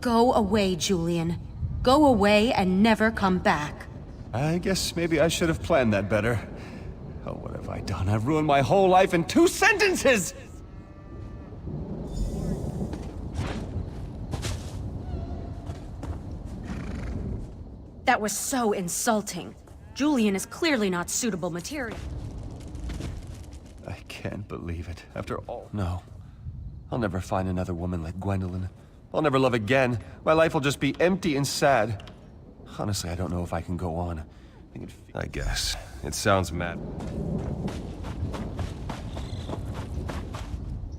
Go away, Julian. Go away and never come back. I guess maybe I should have planned that better. Oh, what have I done? I've ruined my whole life in 2 sentences! That was so insulting. Julian is clearly not suitable material. I can't believe it. After all... No. I'll never find another woman like Gwendolyn. I'll never love again. My life will just be empty and sad. Honestly, I don't know if I can go on. I guess. It sounds mad.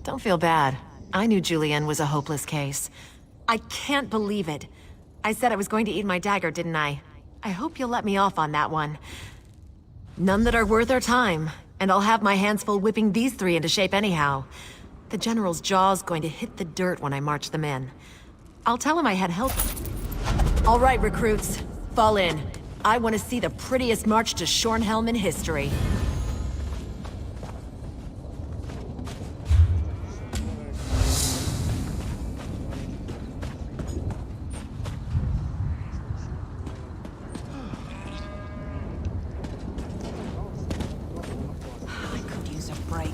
Don't feel bad. I knew Julian was a hopeless case. I can't believe it. I said I was going to eat my dagger, didn't I? I hope you'll let me off on that one. None that are worth our time, and I'll have my hands full whipping these 3 into shape anyhow. The General's jaw's going to hit the dirt when I march them in. I'll tell him I had help. All right, recruits. Fall in. I want to see the prettiest march to Shornhelm in history. I could use a break.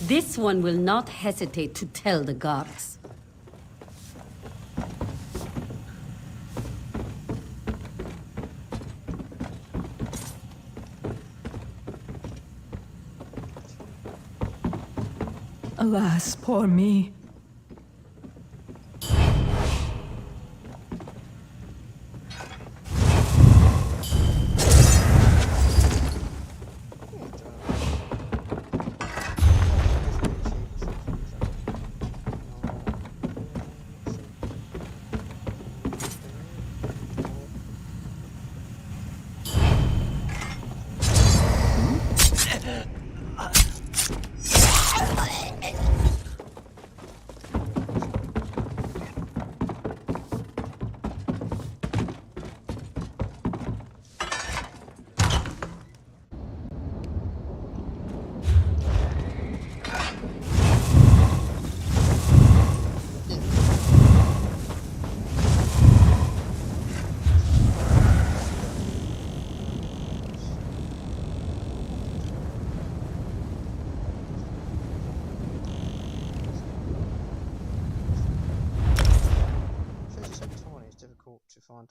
This one will not hesitate to tell the guards. Alas, poor me. find.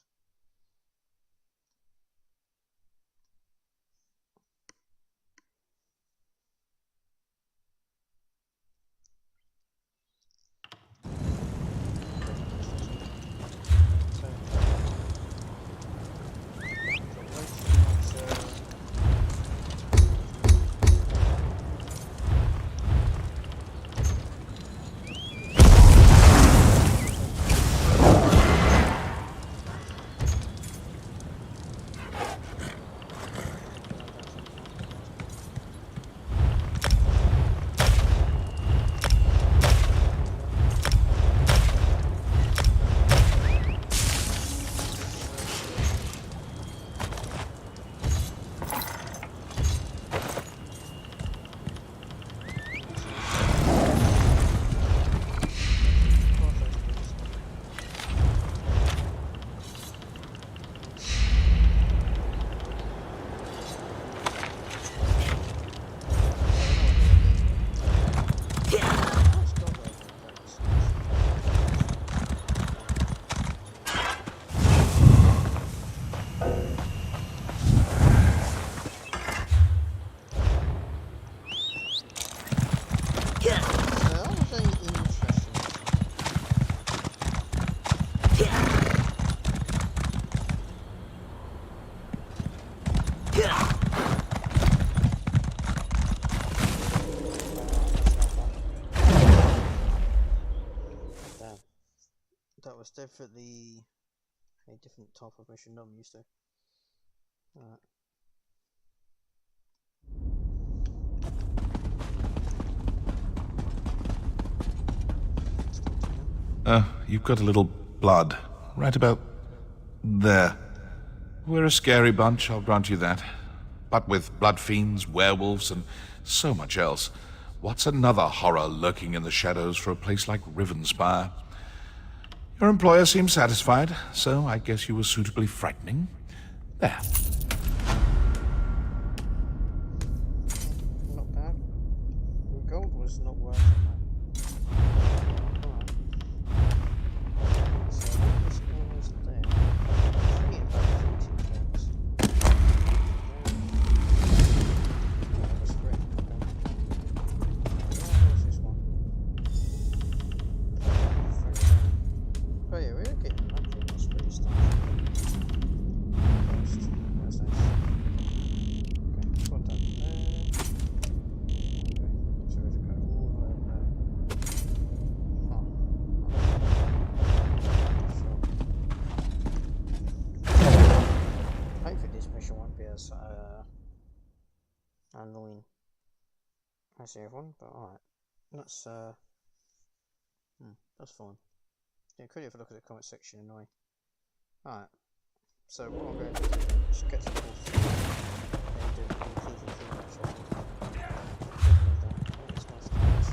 That was definitely a different type of mission that I'm used to. You've got a little blood. Right about there. We're a scary bunch, I'll grant you that. But with blood fiends, werewolves, and so much else, what's another horror lurking in the shadows for a place like Rivenspire? Your employer seems satisfied, so I guess you were suitably frightening. There. Not bad. The gold was not worth it. So what was almost there? Only about 14 points. That was great. What was this one? Oh yeah, we're getting up for this pretty stuff. That's nice. Okay, that's all done. Okay, so we have to go all the way up there. Hopefully this mission won't be as annoying as the other one, but alright. That's fine. Yeah, could have a look at the comment section anyway. Alright. So what I'm going to do is get to the fourth thing and do the conclusion thing actually. It's nice to have this.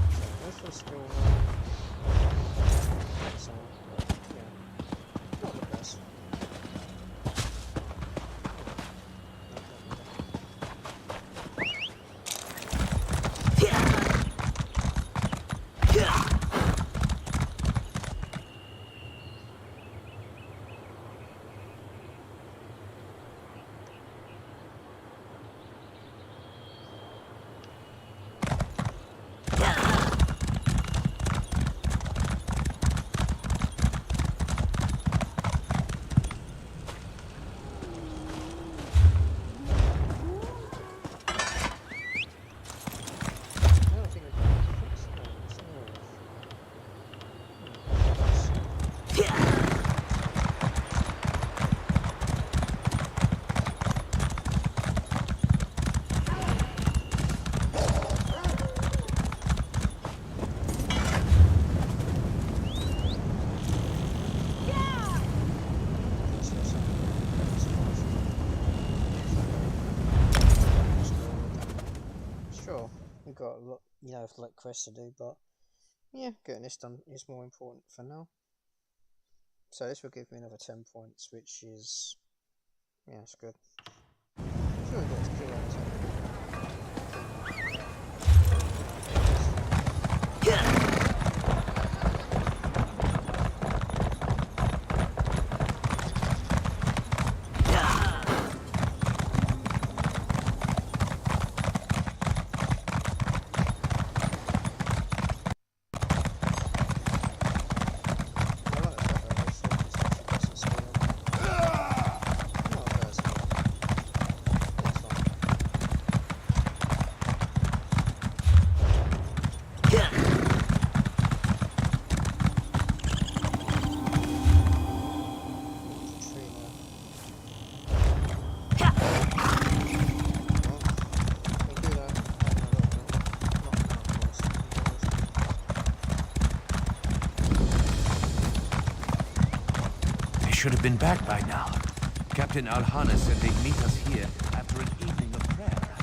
So this was still so yeah. Not the best. Got a lot, like quests to do, but yeah, getting this done is more important for now. So this will give me another 10 points, which is, yeah, it's good. I'm sure we got to kill should have been back by now. Captain Alhana said they'd meet us here after an evening of prayer.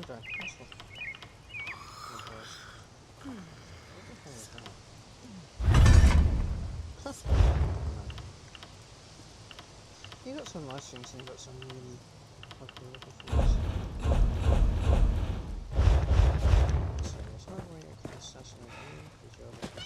Okay, that's fine. You got some nice things and you got some really fucking little things. So there's no way I can assassinate you because you're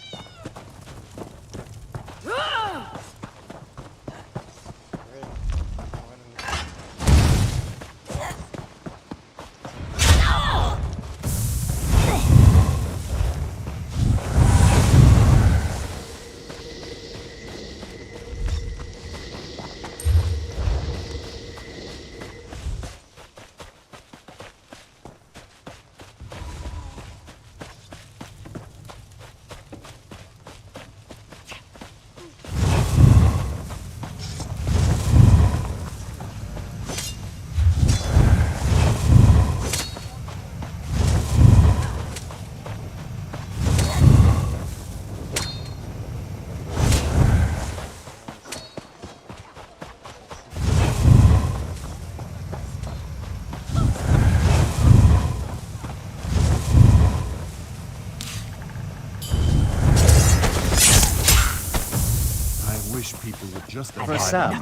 people would just For some,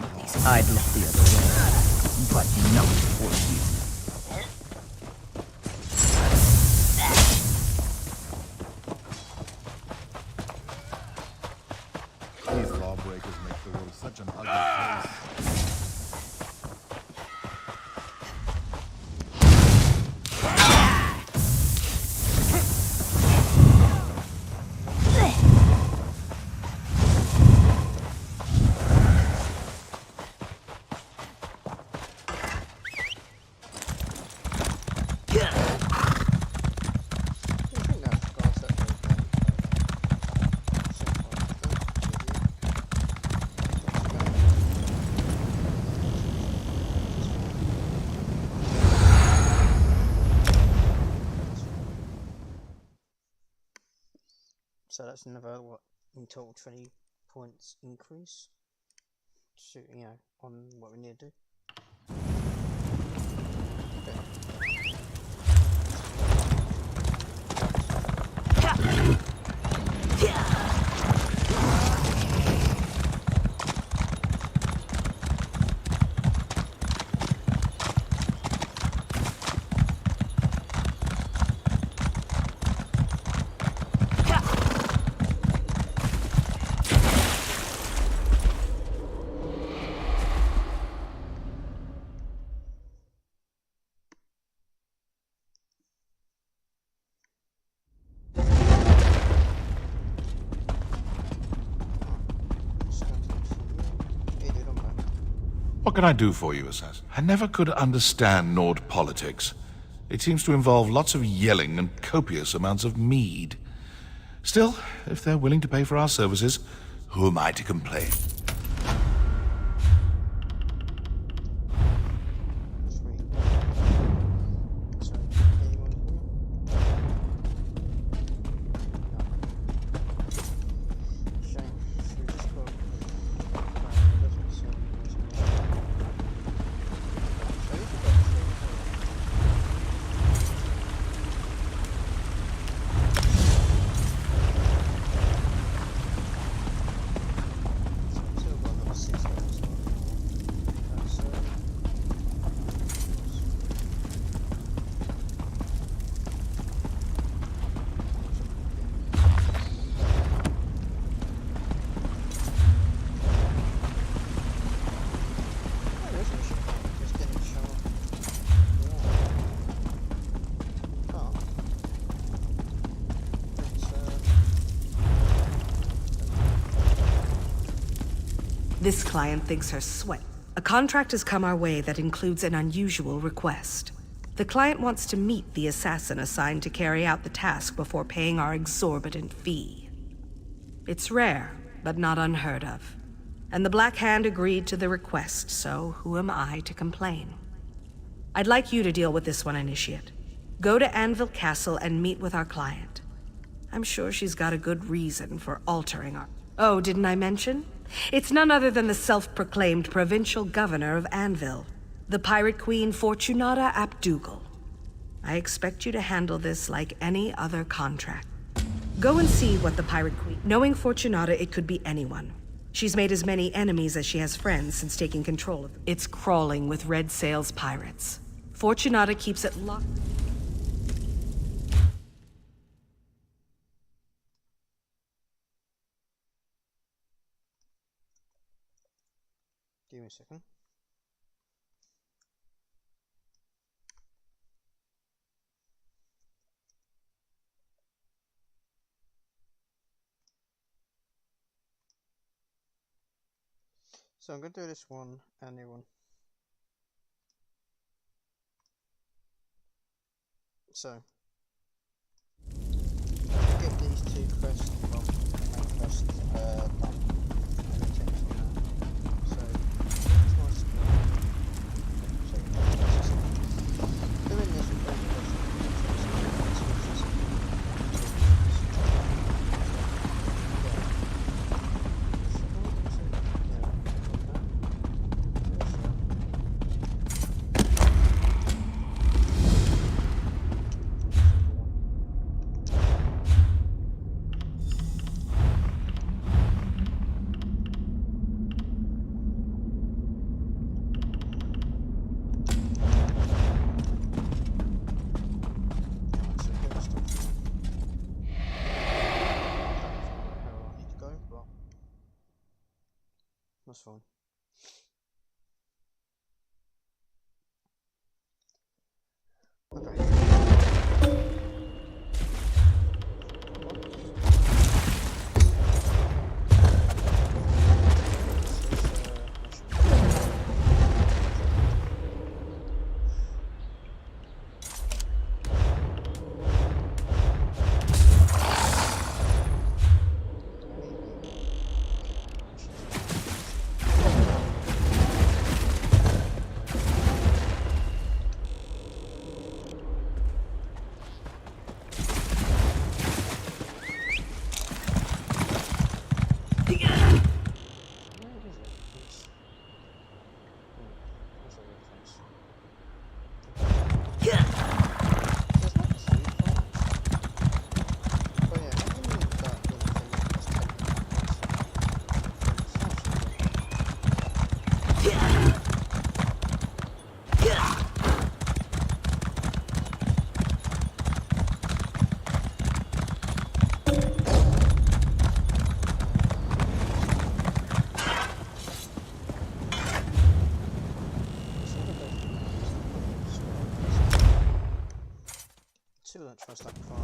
I'd look the other way, but not for you. These lawbreakers make the world such an ugly place. So that's another, what, in total 20 points increase. So, you know, on what we need to do. What can I do for you, Assassin? I never could understand Nord politics. It seems to involve lots of yelling and copious amounts of mead. Still, if they're willing to pay for our services, who am I to complain? This client thinks her sweat. A contract has come our way that includes an unusual request. The client wants to meet the assassin assigned to carry out the task before paying our exorbitant fee. It's rare, but not unheard of. And the Black Hand agreed to the request, so who am I to complain? I'd like you to deal with this one, Initiate. Go to Anvil Castle and meet with our client. I'm sure she's got a good reason for altering our... Oh, didn't I mention? It's none other than the self-proclaimed provincial governor of Anvil, the pirate queen Fortunata Abdugal. I expect you to handle this like any other contract. Go and see what the pirate queen... Knowing Fortunata, it could be anyone. She's made as many enemies as she has friends since taking control of... It's crawling with Red Sail's pirates. Fortunata keeps it locked... Give me a second. So I'm going to do this one and new one. So get these two quests from main quest done. That's fine. Okay. See what that tries like fire.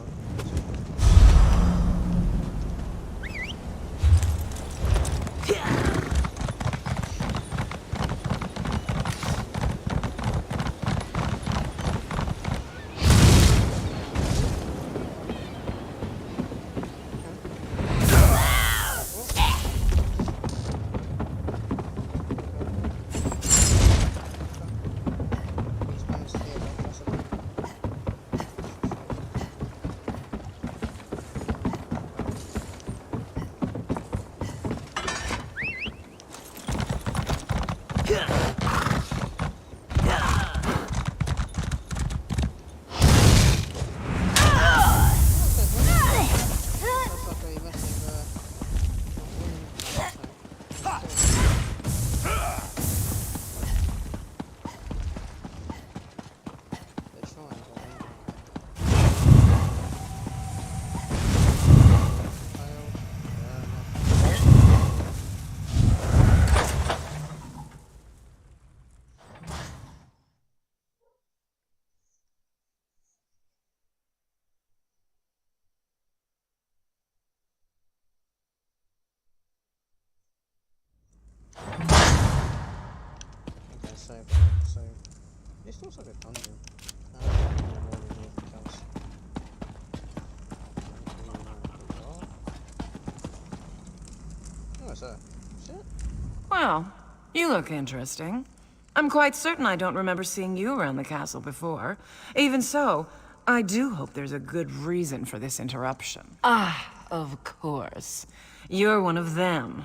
So this looks like a dungeon. Oh, is that shit? Well, you look interesting. I'm quite certain I don't remember seeing you around the castle before. Even so, I do hope there's a good reason for this interruption. Ah, of course. You're one of them.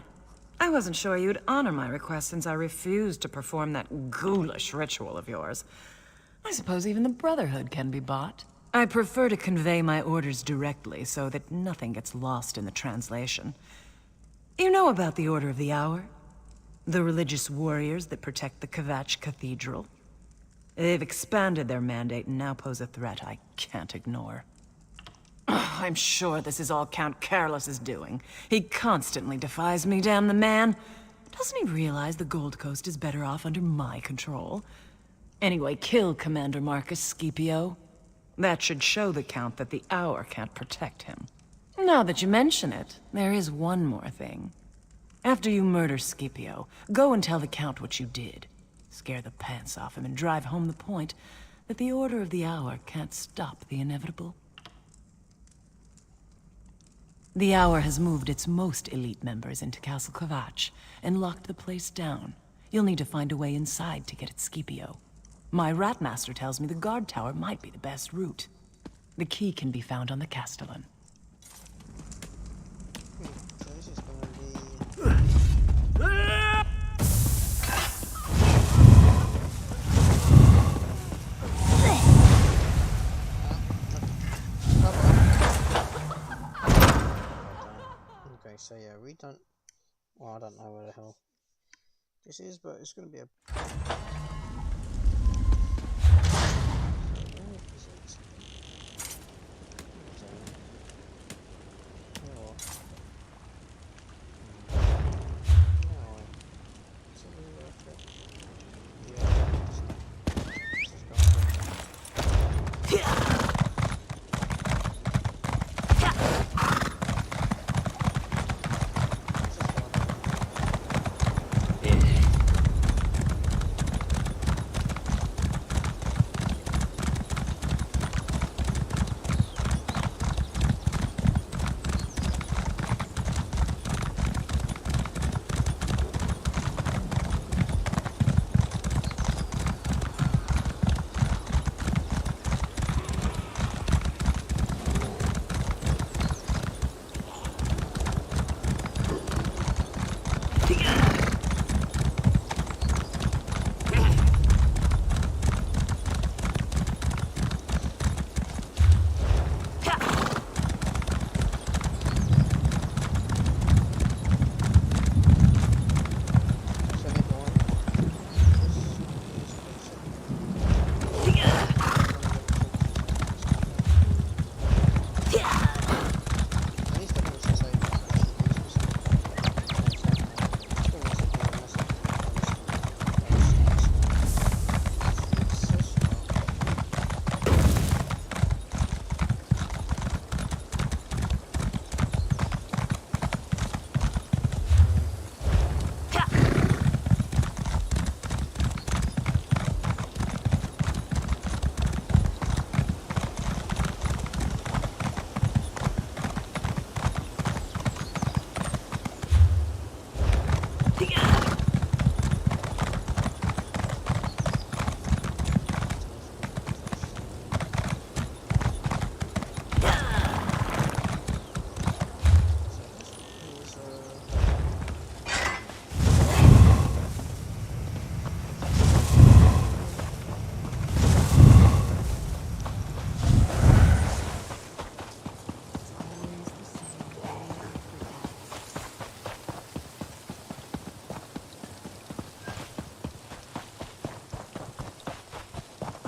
I wasn't sure you'd honor my request since I refused to perform that ghoulish ritual of yours. I suppose even the Brotherhood can be bought. I prefer to convey my orders directly so that nothing gets lost in the translation. You know about the Order of the Hour? The religious warriors that protect the Kvatch Cathedral? They've expanded their mandate and now pose a threat I can't ignore. I'm sure this is all Count Careless's doing. He constantly defies me, damn the man. Doesn't he realize the Gold Coast is better off under my control? Anyway, kill Commander Marcus Scipio. That should show the Count that the Hour can't protect him. Now that you mention it, there is one more thing. After you murder Scipio, go and tell the Count what you did. Scare the pants off him and drive home the point that the Order of the Hour can't stop the inevitable. The Hour has moved its most elite members into Castle Kvatch and locked the place down. You'll need to find a way inside to get at Scipio. My Ratmaster tells me the guard tower might be the best route. The key can be found on the Castellan. So this is gonna be... Okay, so yeah, we don't... Well, I don't know where the hell this is, but it's gonna be a...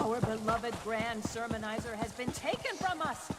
Our beloved Grand Sermonizer has been taken from us!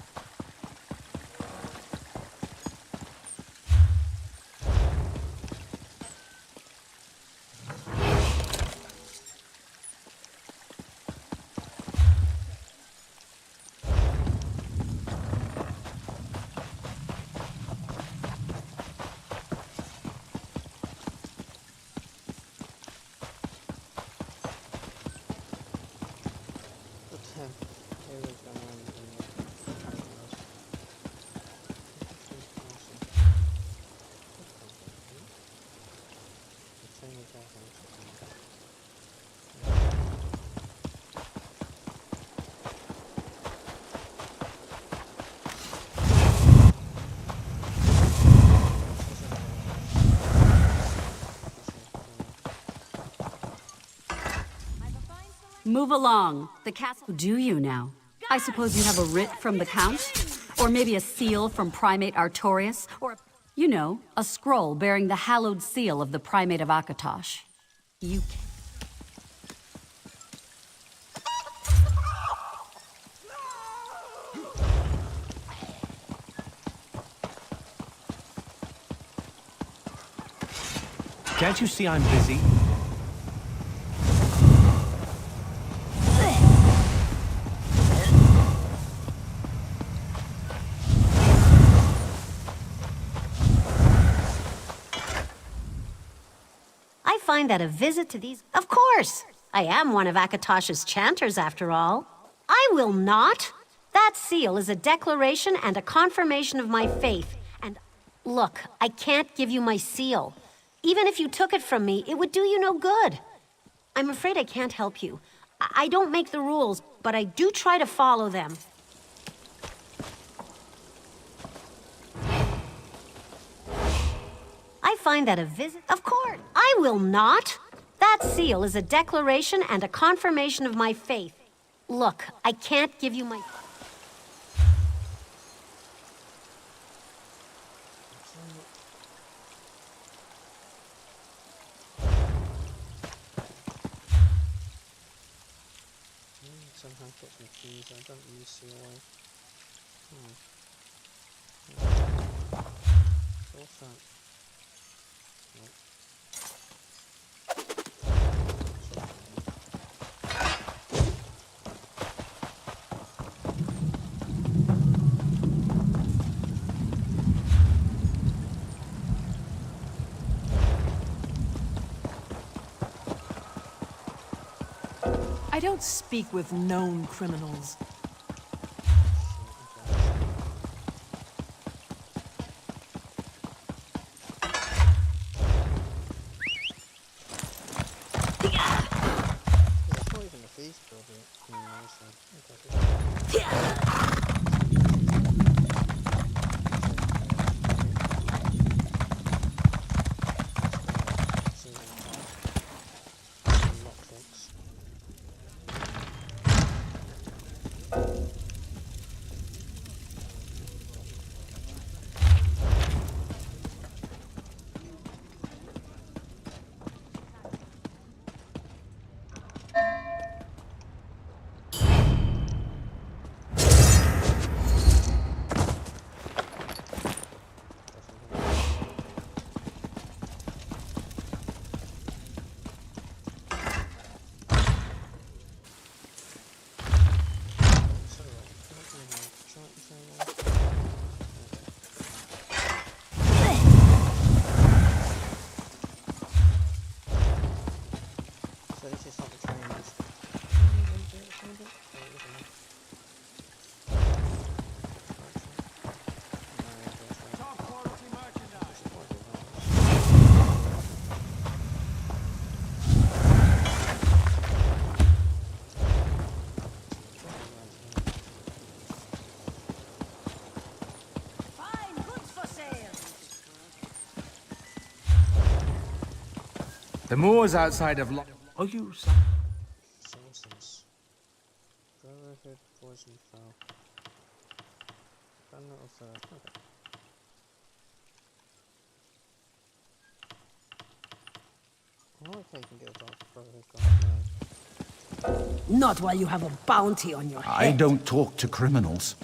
Move along. The castle. Do you now? I suppose you have a writ from the Count? Or maybe a seal from Primate Artorius? Or, you know, a scroll bearing the hallowed seal of the Primate of Akatosh. You can... Can't you see I'm busy? I find that a visit to these... Of course! I am one of Akatosh's chanters, after all. I will not! That seal is a declaration and a confirmation of my faith. And look, I can't give you my seal. Even if you took it from me, it would do you no good. I'm afraid I can't help you. I don't make the rules, but I do try to follow them. I find that a visit... Of course, I will not! That seal is a declaration and a confirmation of my faith. Look, I can't give you my... Somehow put some keys. I don't use COA. What's that? Nope. I don't speak with known criminals. The moors outside of Are you... Sources. Brotherhood, poison foul. Banner of the... Okay. Oh, okay, you can get a dark brotherhood guard now. Not while you have a bounty on your head. I don't talk to criminals.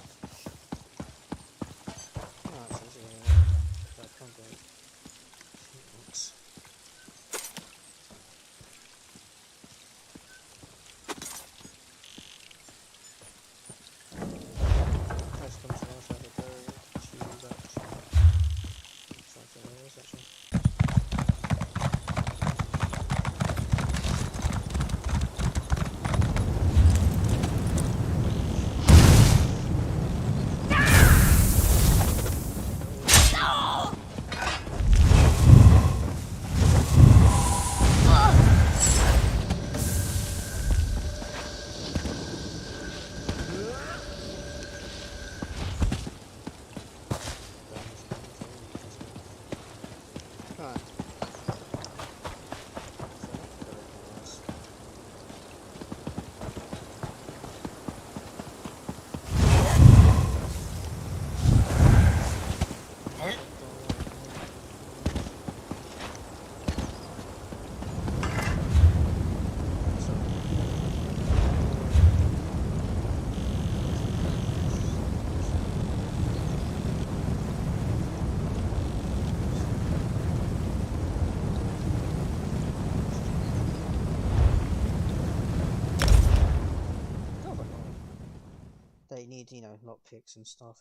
They need, you know, lockpicks and stuff.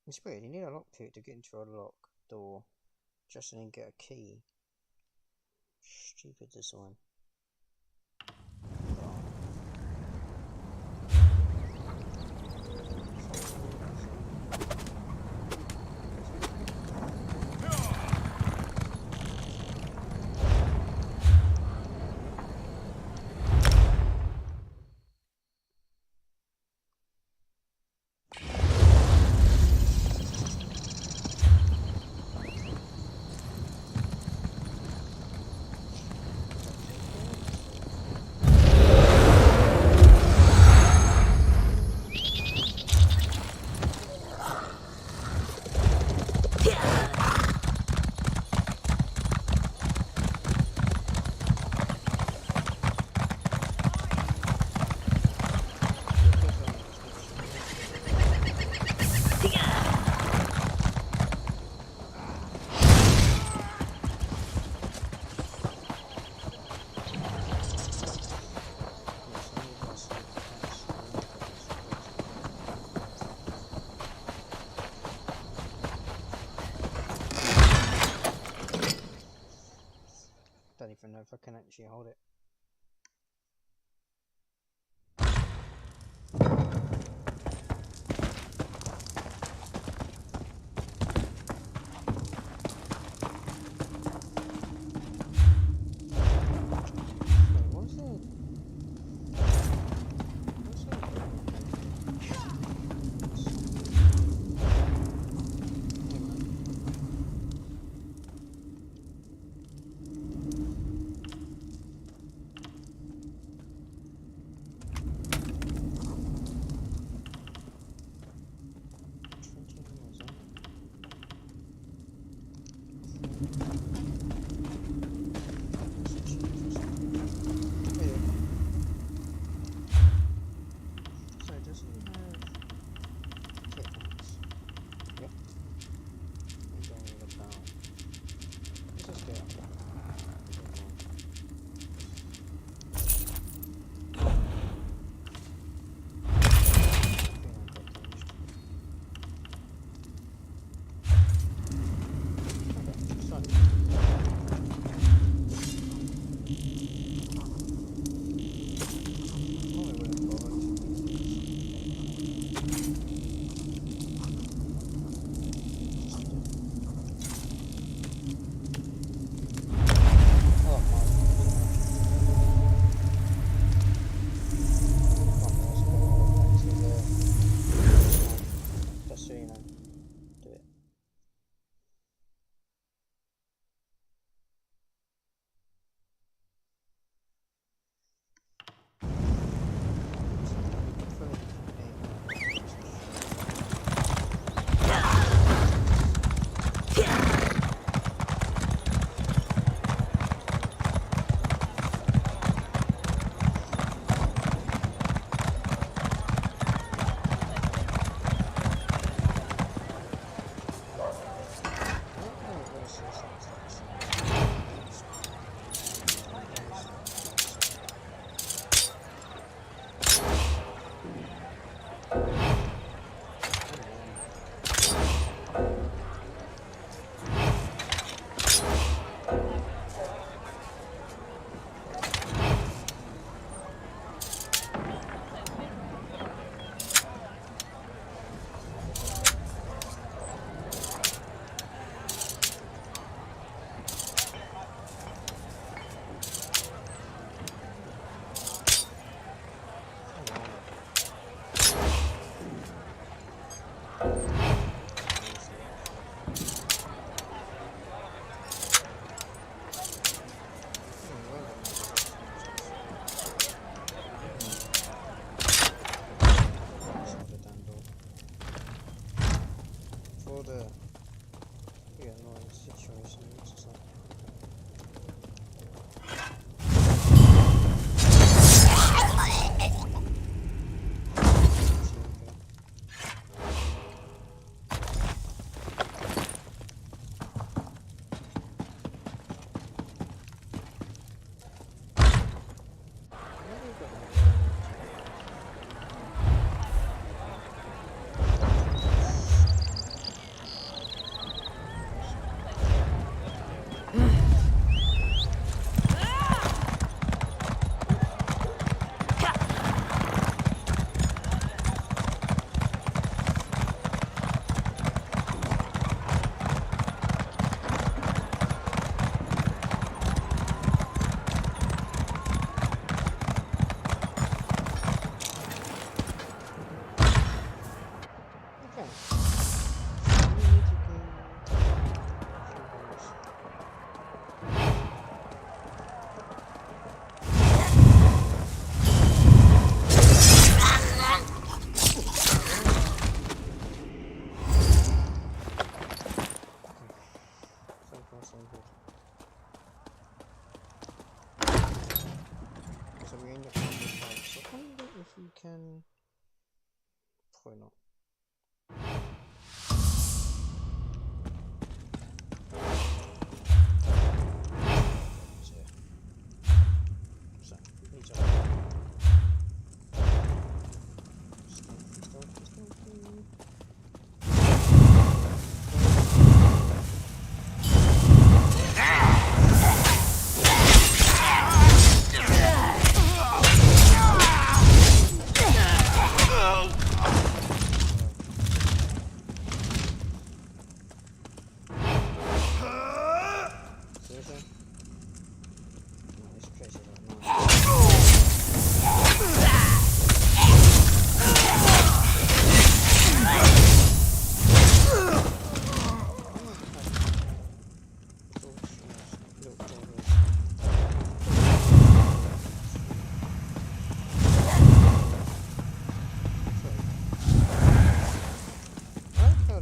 It's weird, you need a lockpick to get into a locked door, just so you can get a key. Stupid design. Don't even know if I can actually hold it. you can. Probably not. So, needs a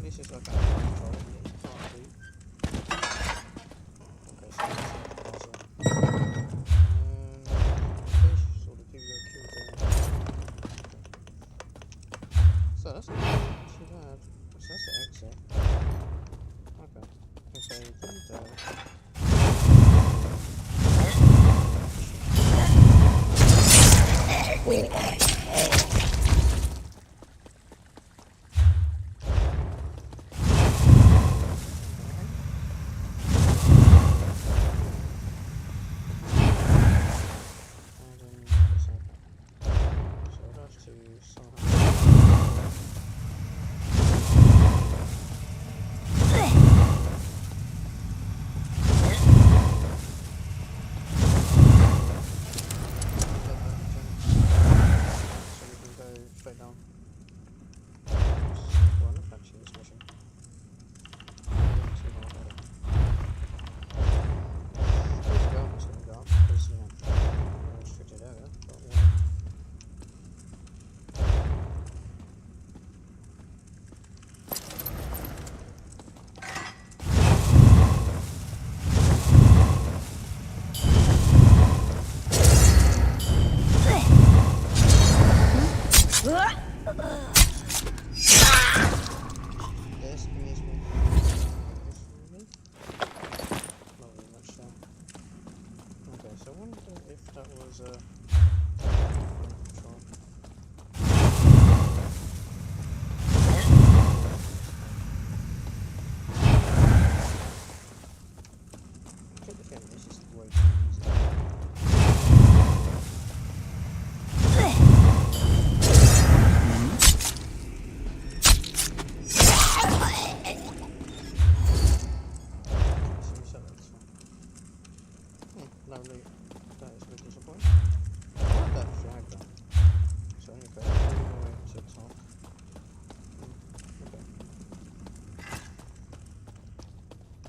this is like a control that you can't do. Okay, so this is the puzzle. So the people that killed them. So that's not too bad. So that's the exit. Okay.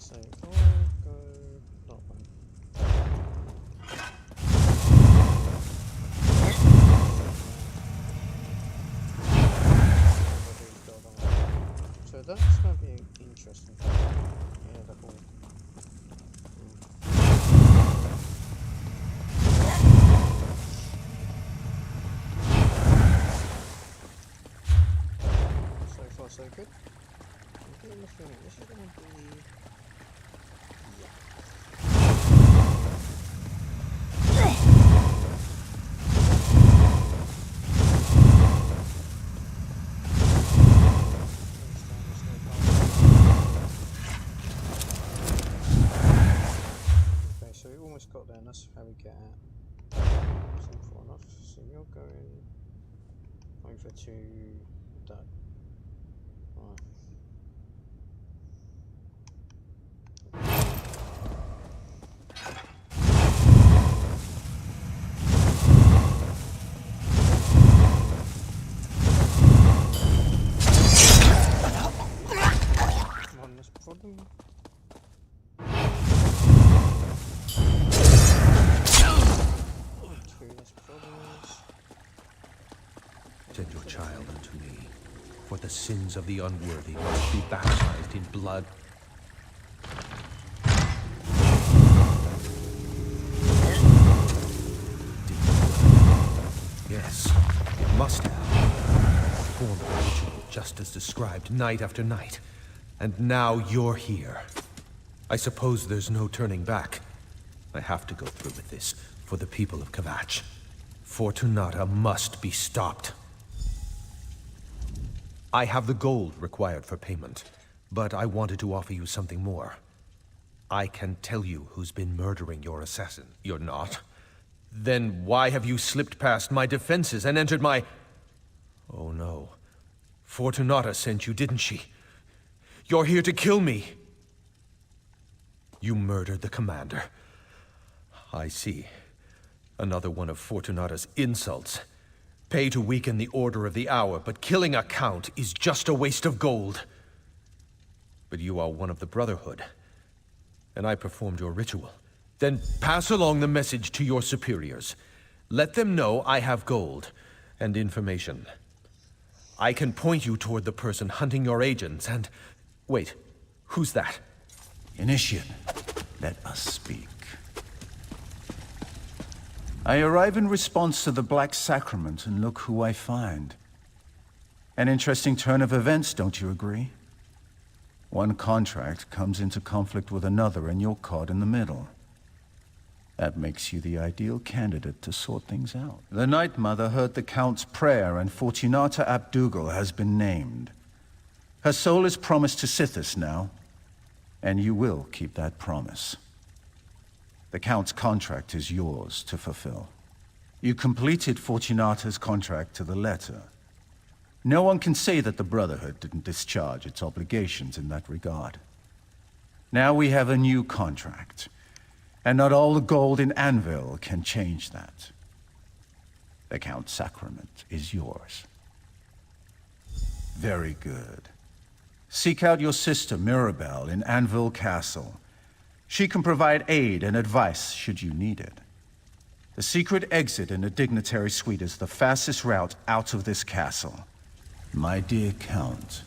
So you can that's going to be interesting. Yeah, the whole. So far, so good. I'm getting the feeling this is going to be. Got there, and that's how we get out. Simple enough. So you're going over to that. Right. Come on, this problem. Send your child unto me, for the sins of the unworthy must be baptized in blood. Yes, it must have. Performed the ritual just as described, night after night. And now you're here. I suppose there's no turning back. I have to go through with this, for the people of Kvatch. Fortunata must be stopped. I have the gold required for payment, but I wanted to offer you something more. I can tell you who's been murdering your assassin. You're not? Then why have you slipped past my defenses and entered my... Oh no. Fortunata sent you, didn't she? You're here to kill me! You murdered the commander. I see. Another one of Fortunata's insults. Pay to weaken the Order of the Hour, but killing a count is just a waste of gold. But you are one of the Brotherhood, and I performed your ritual. Then pass along the message to your superiors. Let them know I have gold and information. I can point you toward the person hunting your agents and... Wait, who's that? Initiate, let us speak. I arrive in response to the Black Sacrament, and look who I find. An interesting turn of events, don't you agree? One contract comes into conflict with another, and you're caught in the middle. That makes you the ideal candidate to sort things out. The Night Mother heard the Count's prayer, and Fortunata Abdugal has been named. Her soul is promised to Sithis now, and you will keep that promise. The Count's contract is yours to fulfill. You completed Fortunata's contract to the letter. No one can say that the Brotherhood didn't discharge its obligations in that regard. Now we have a new contract, and not all the gold in Anvil can change that. The Count's sacrament is yours. Very good. Seek out your sister, Mirabelle, in Anvil Castle. She can provide aid and advice should you need it. The secret exit in the dignitary suite is the fastest route out of this castle. My dear Count,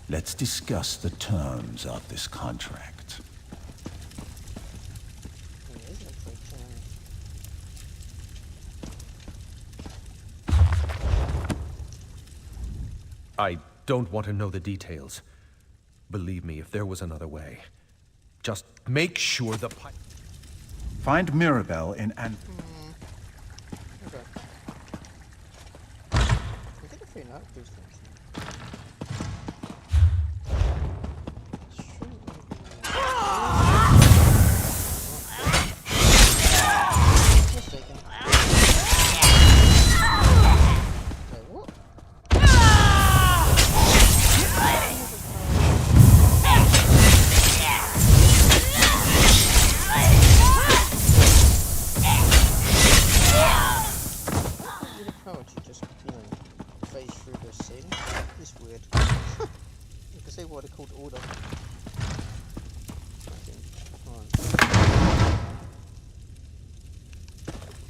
let's discuss the terms of this contract. I don't want to know the details. Believe me, if there was another way. Just make sure the pipe... Find Mirabelle in Anvil. Okay. We get a free note, these things. Mistaken. Wait, what? Oh, to just, phase through the scene. It's weird. You can see why they're called order.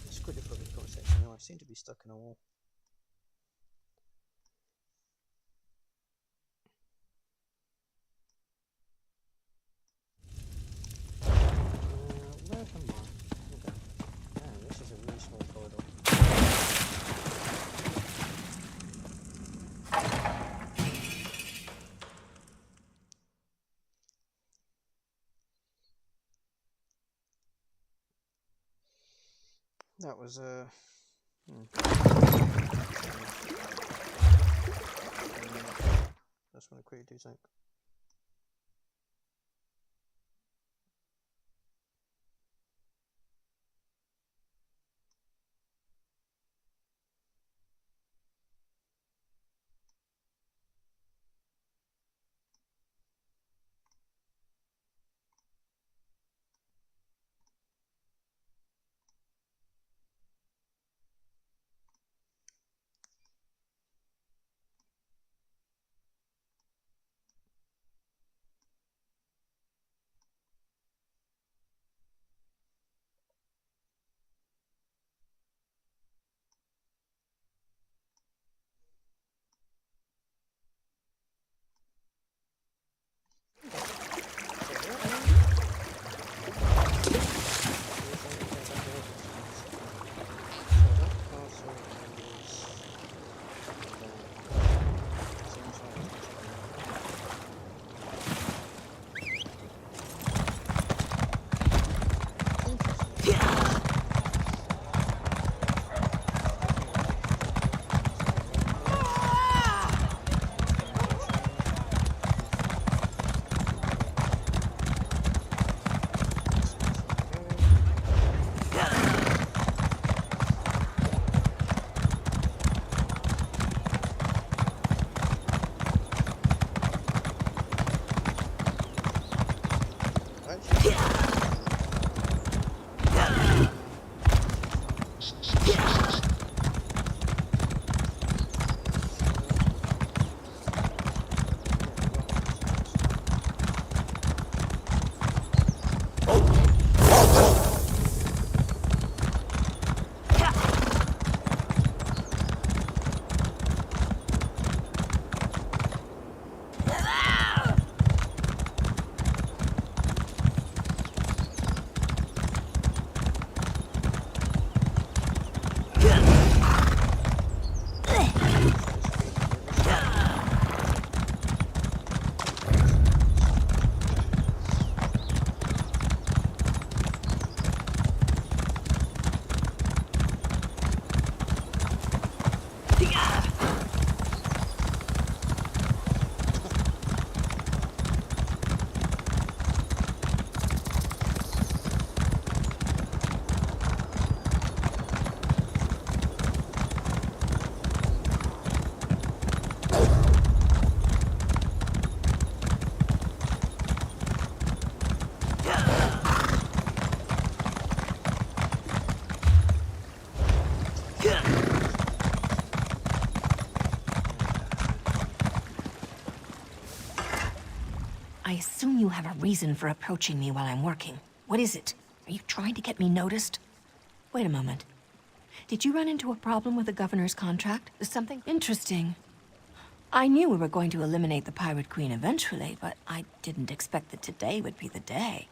It's quickly for the comment section. I seem to be stuck in a wall. Where am I? Okay. Man, this is a really small corridor. That was just want to quickly do something. I assume you have a reason for approaching me while I'm working. What is it? Are you trying to get me noticed? Wait a moment. Did you run into a problem with the governor's contract? Is something interesting? I knew we were going to eliminate the Pirate Queen eventually, but I didn't expect that today would be the day.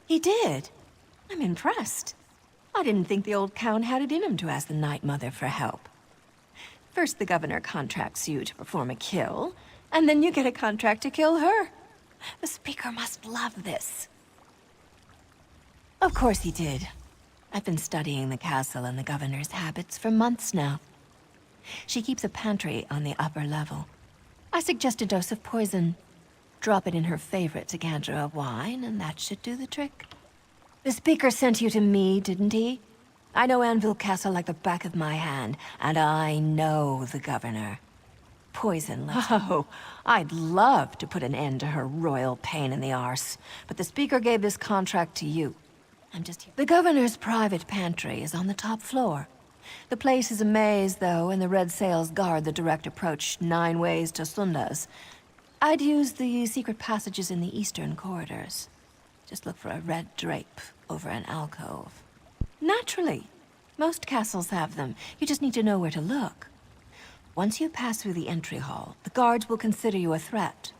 He did. I'm impressed. I didn't think the old Count had it in him to ask the Night Mother for help. First, the governor contracts you to perform a kill, and then you get a contract to kill her. The Speaker must love this. Of course he did. I've been studying the castle and the governor's habits for months now. She keeps a pantry on the upper level. I suggest a dose of poison. Drop it in her favorite decanter of wine, and that should do the trick. The Speaker sent you to me, didn't he? I know Anvil Castle like the back of my hand, and I know the governor. Poison, oh, I'd love to put an end to her royal pain in the arse, but the Speaker gave this contract to you. I'm just here. The governor's private pantry is on the top floor. The place is a maze, though, and the red sails guard the direct approach 9 ways to Sundas. I'd use the secret passages in the eastern corridors. Just look for a red drape over an alcove. Naturally. Most castles have them. You just need to know where to look. Once you pass through the entry hall, the guards will consider you a threat.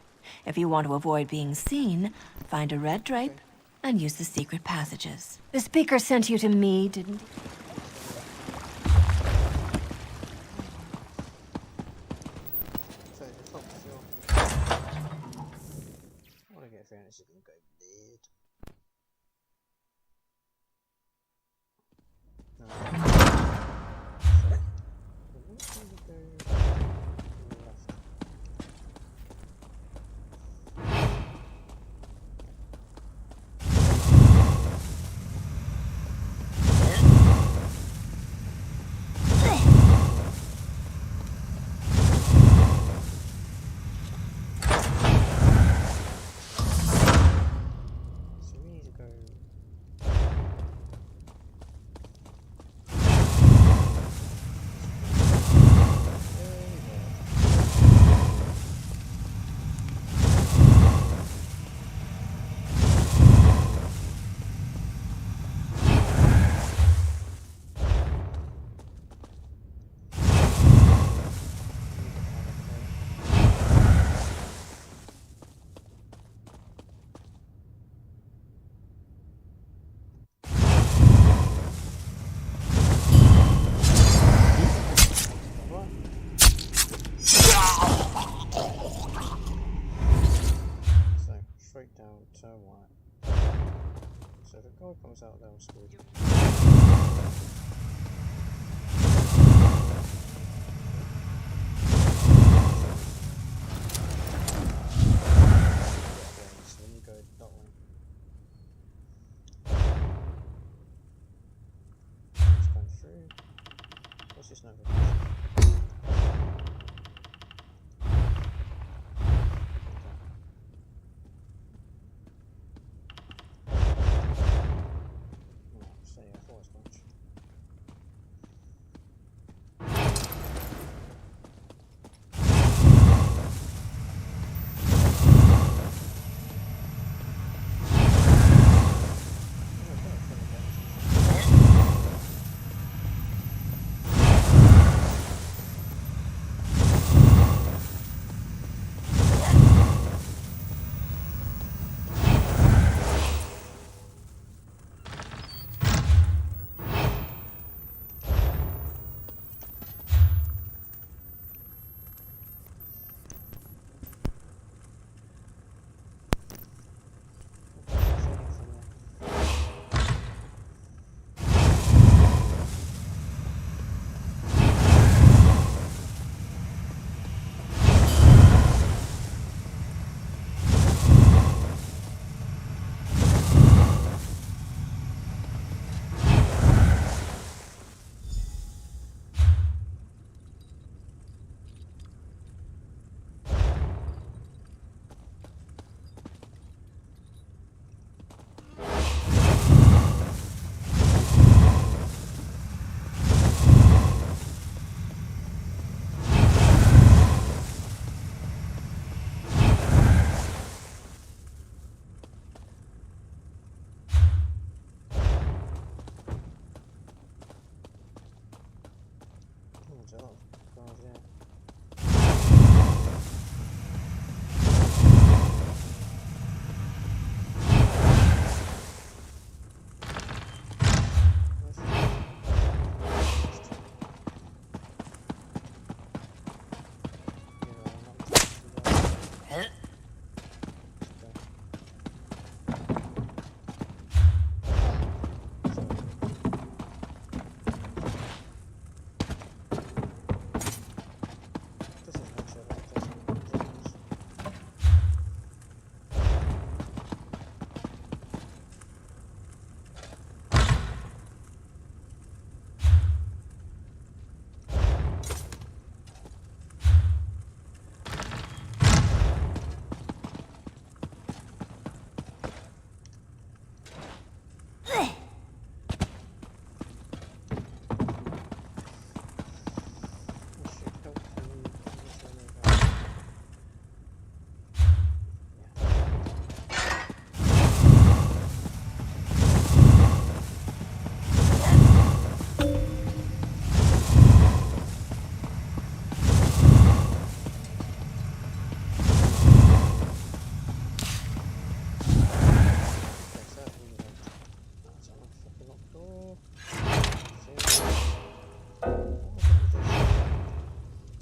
If you want to avoid being seen, find a red drape and use the secret passages. The Speaker sent you to me, didn't he? So the guy comes out there and scores. So then you go that way. Just going through. What's this number? So yeah, I thought as much.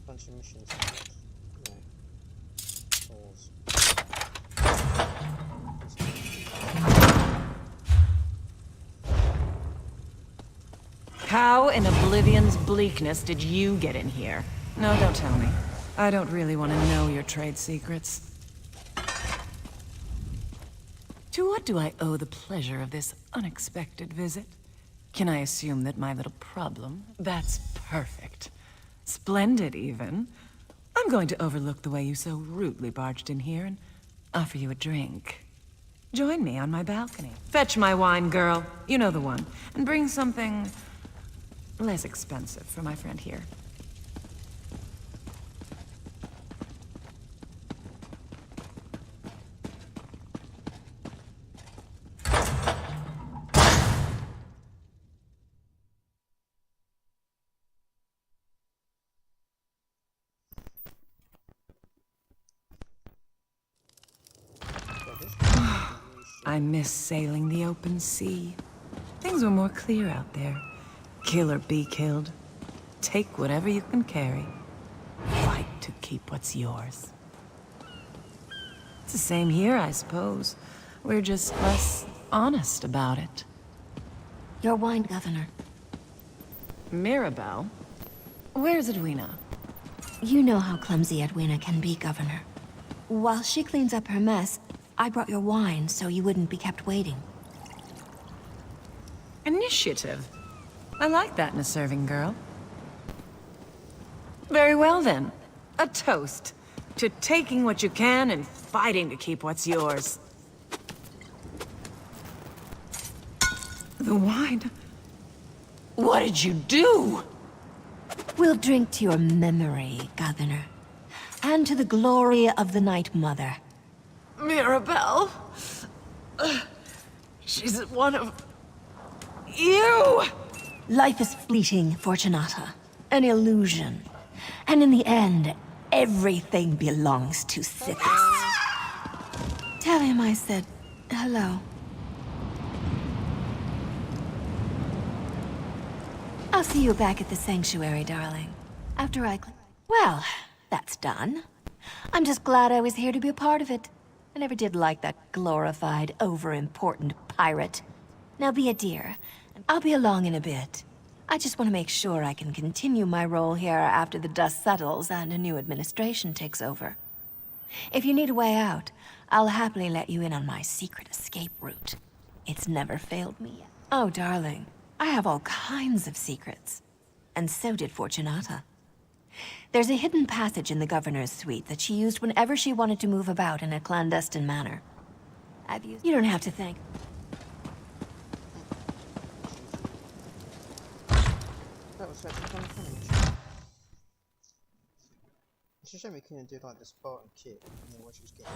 Bunch of missions. No. Pause. How in Oblivion's bleakness did you get in here? No, don't tell me. I don't really want to know your trade secrets. To what do I owe the pleasure of this unexpected visit? Can I assume that my little problem? That's perfect. Splendid, even. I'm going to overlook the way you so rudely barged in here and offer you a drink. Join me on my balcony. Fetch my wine, girl. You know the one. And bring something less expensive for my friend here. I miss sailing the open sea. Things were more clear out there. Kill or be killed. Take whatever you can carry. Fight to keep what's yours. It's the same here, I suppose. We're just less honest about it. Your wine, Governor. Mirabelle? Where's Edwina? You know how clumsy Edwina can be, Governor. While she cleans up her mess, I brought your wine so you wouldn't be kept waiting. Initiative. I like that in a serving girl. Very well, then. A toast to taking what you can and fighting to keep what's yours. The wine? What did you do? We'll drink to your memory, Governor. And to the glory of the Night Mother. Mirabelle? She's one of... you! Life is fleeting, Fortunata. An illusion. And in the end, everything belongs to Sithis. Tell him I said hello. I'll see you back at the sanctuary, darling. After I... Well, that's done. I'm just glad I was here to be a part of it. I never did like that glorified, over-important pirate. Now be a dear. I'll be along in a bit. I just want to make sure I can continue my role here after the dust settles and a new administration takes over. If you need a way out, I'll happily let you in on my secret escape route. It's never failed me yet. Oh, darling, I have all kinds of secrets. And so did Fortunata. There's a hidden passage in the governor's suite that she used whenever she wanted to move about in a clandestine manner. You don't have to thank... That was actually kind of funny. It's a shame we couldn't do like the Spartan kit and then what she was getting.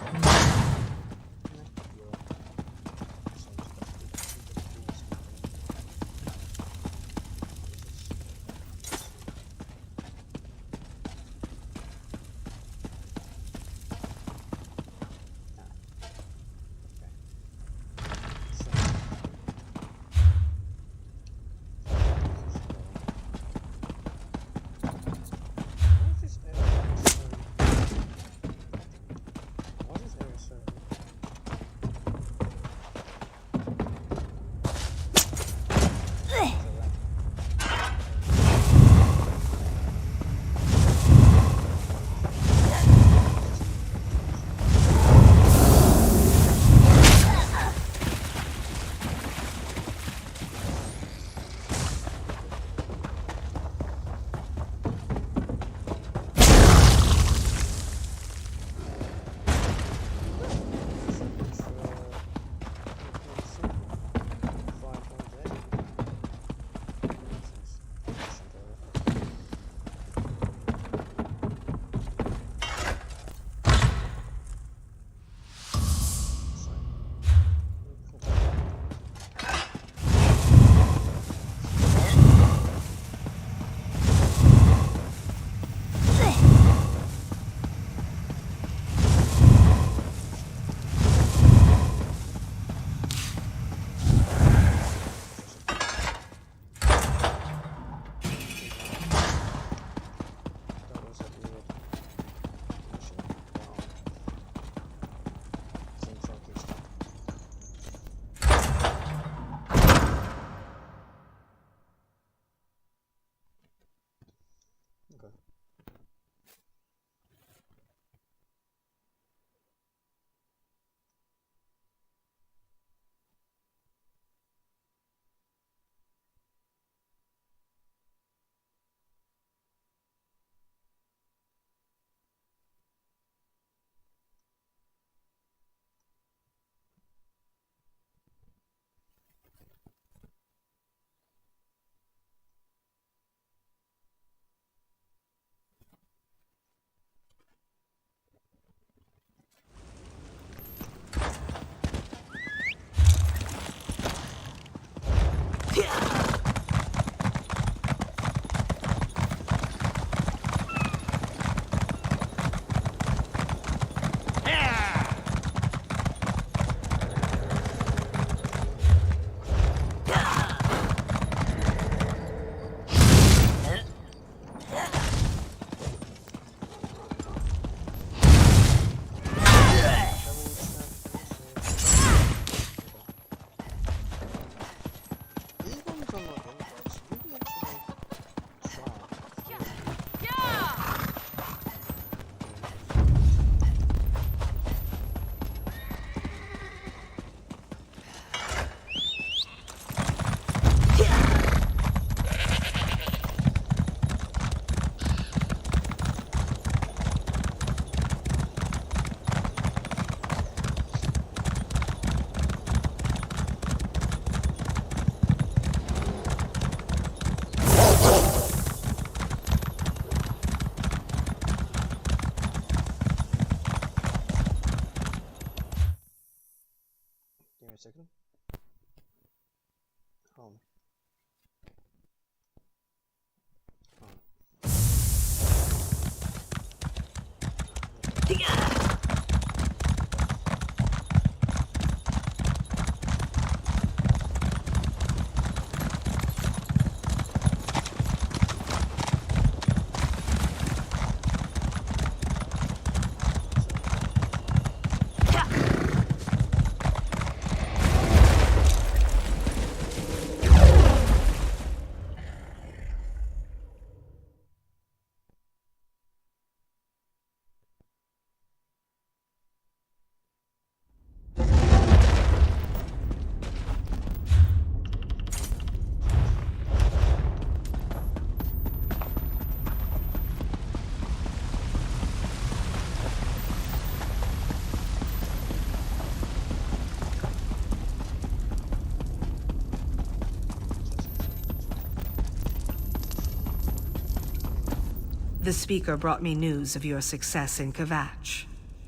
The speaker brought me news of your success in Kvatch,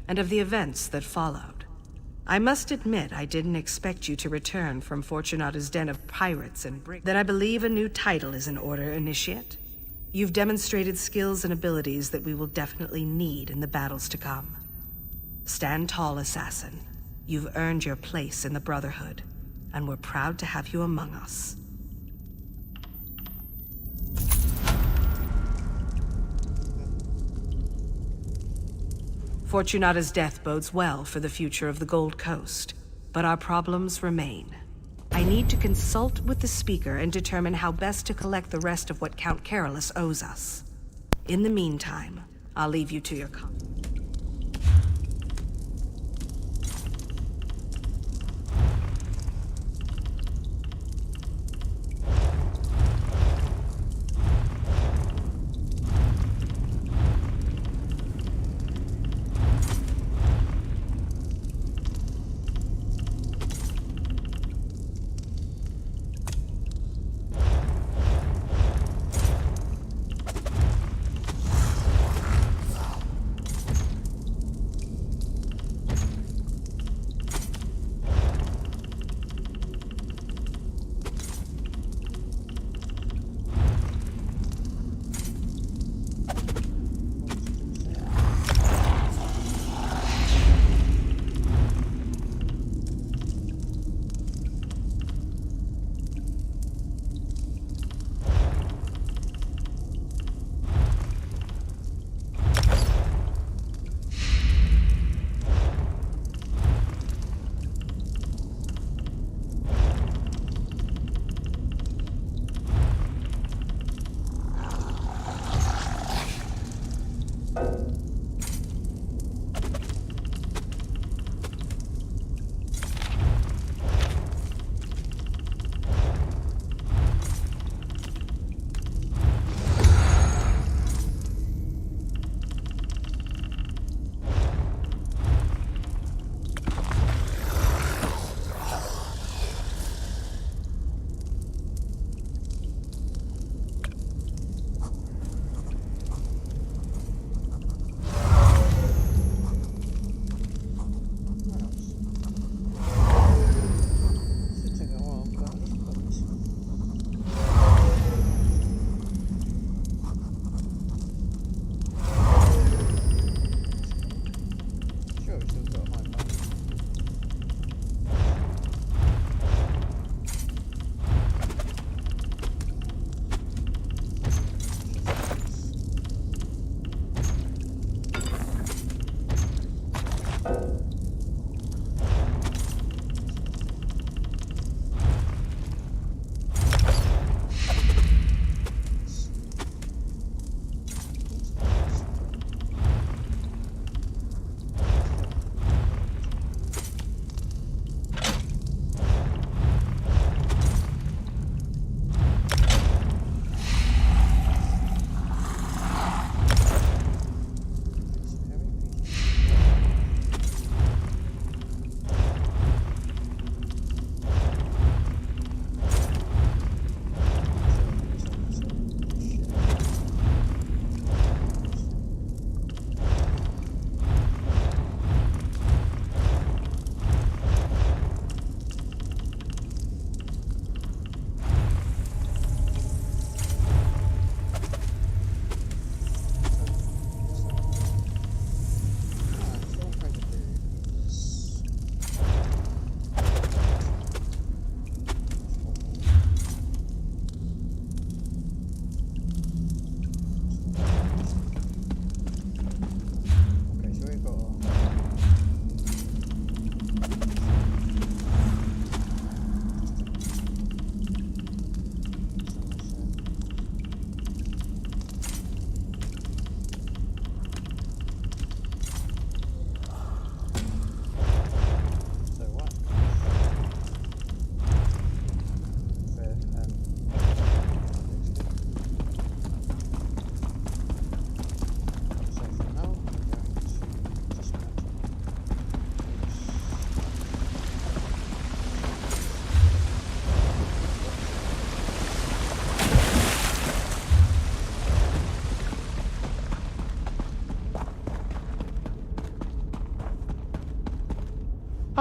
and of the events that followed. I must admit I didn't expect you to return from Fortunata's den of pirates and brigands. Then I believe a new title is in order, Initiate. You've demonstrated skills and abilities that we will definitely need in the battles to come. Stand tall, Assassin. You've earned your place in the Brotherhood, and we're proud to have you among us. Fortunata's death bodes well for the future of the Gold Coast, but our problems remain. I need to consult with the speaker and determine how best to collect the rest of what Count Carolus owes us. In the meantime, I'll leave you to your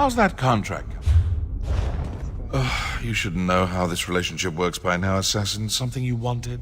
How's that contract? You should know how this relationship works by now, Assassin. Something you wanted?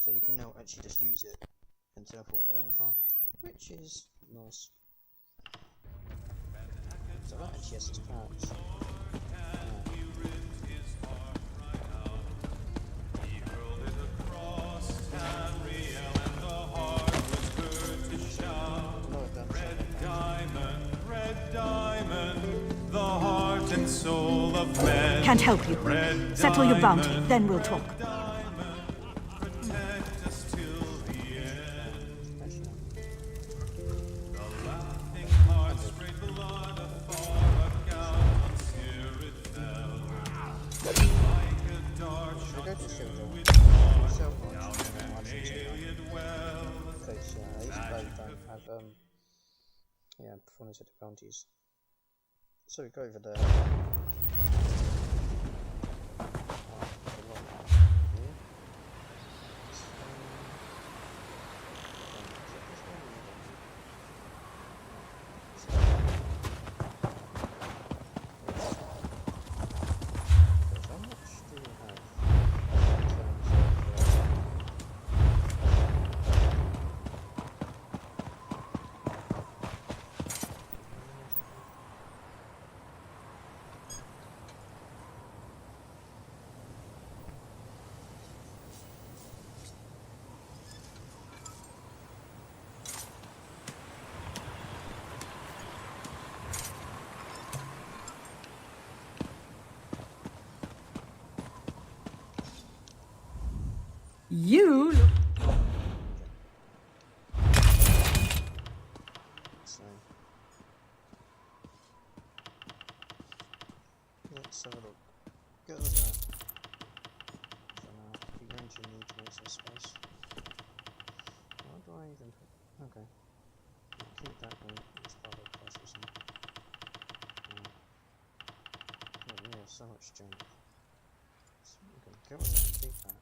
So we can now actually just use it and teleport there anytime, which is nice. So that actually has its parts. Can't help you. Settle your bounty, then we'll talk. Yeah, performance at the bounties. So we go over there. You So let's have a look. Go to that. For now, we're going to need to make some space. Why do I even put? Okay. I'll keep that one as part of the process. Oh, we have so much junk. So, okay, get rid of that, keep that.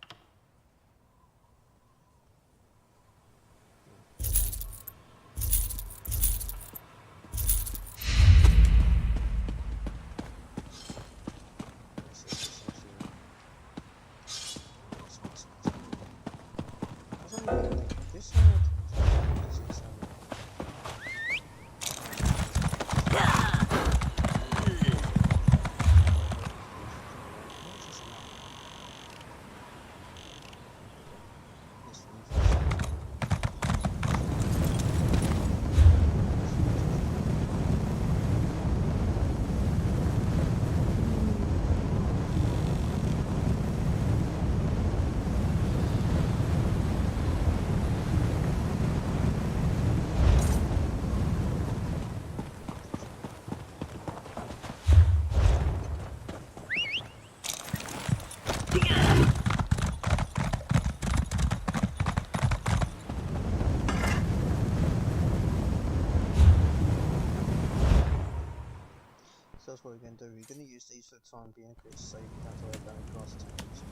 So that's what we're going to do. We're going to use these for the time being because save that way down across times.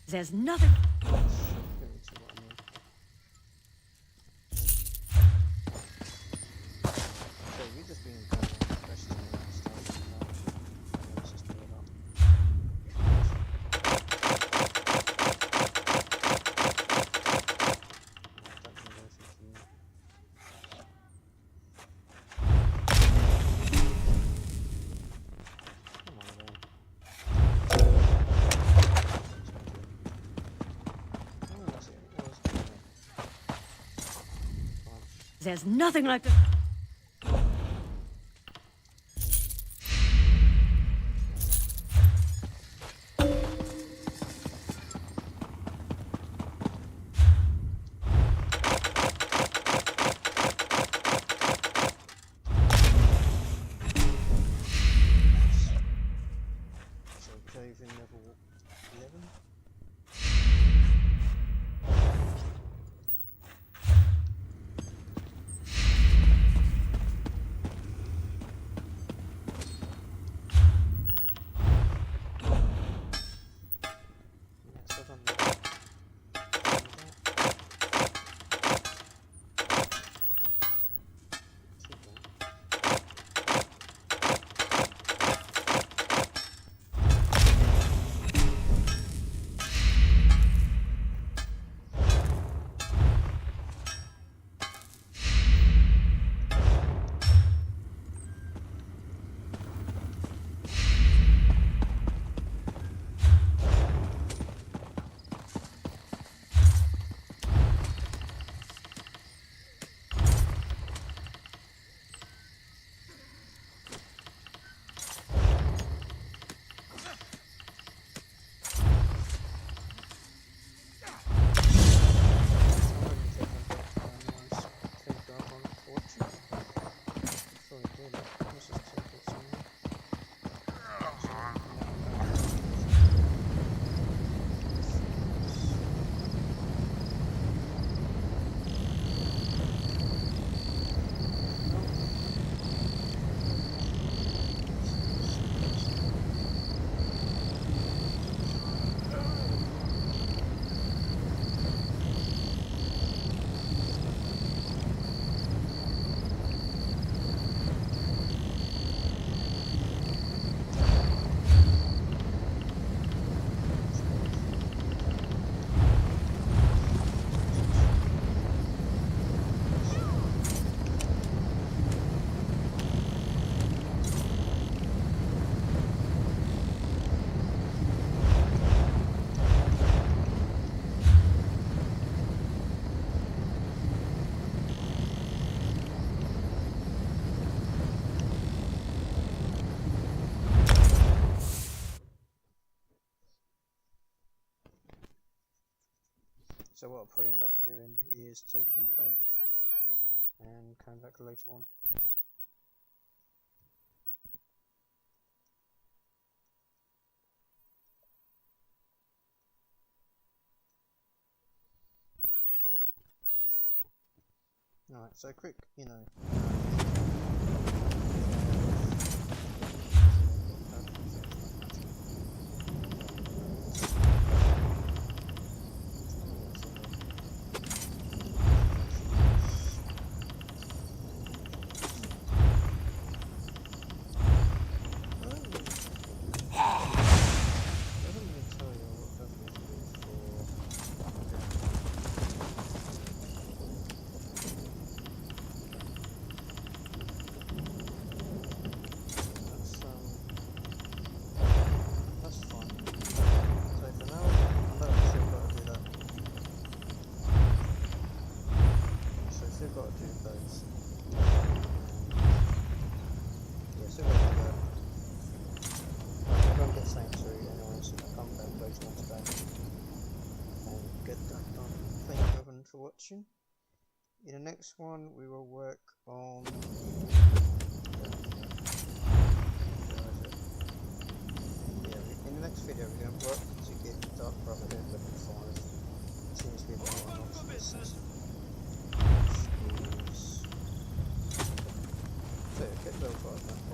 There's nothing. So you've just been kind of questioning that stuff. Let's just pull it up. There's nothing like the... So cave in level 11. So what I'll probably end up doing is taking a break and coming back later on. Alright, so quick, for watching. In the next one we will work on in the next video we're going to work to get Dark Brotherhood level 5. Seems to be the one option this system. So get level 5 now.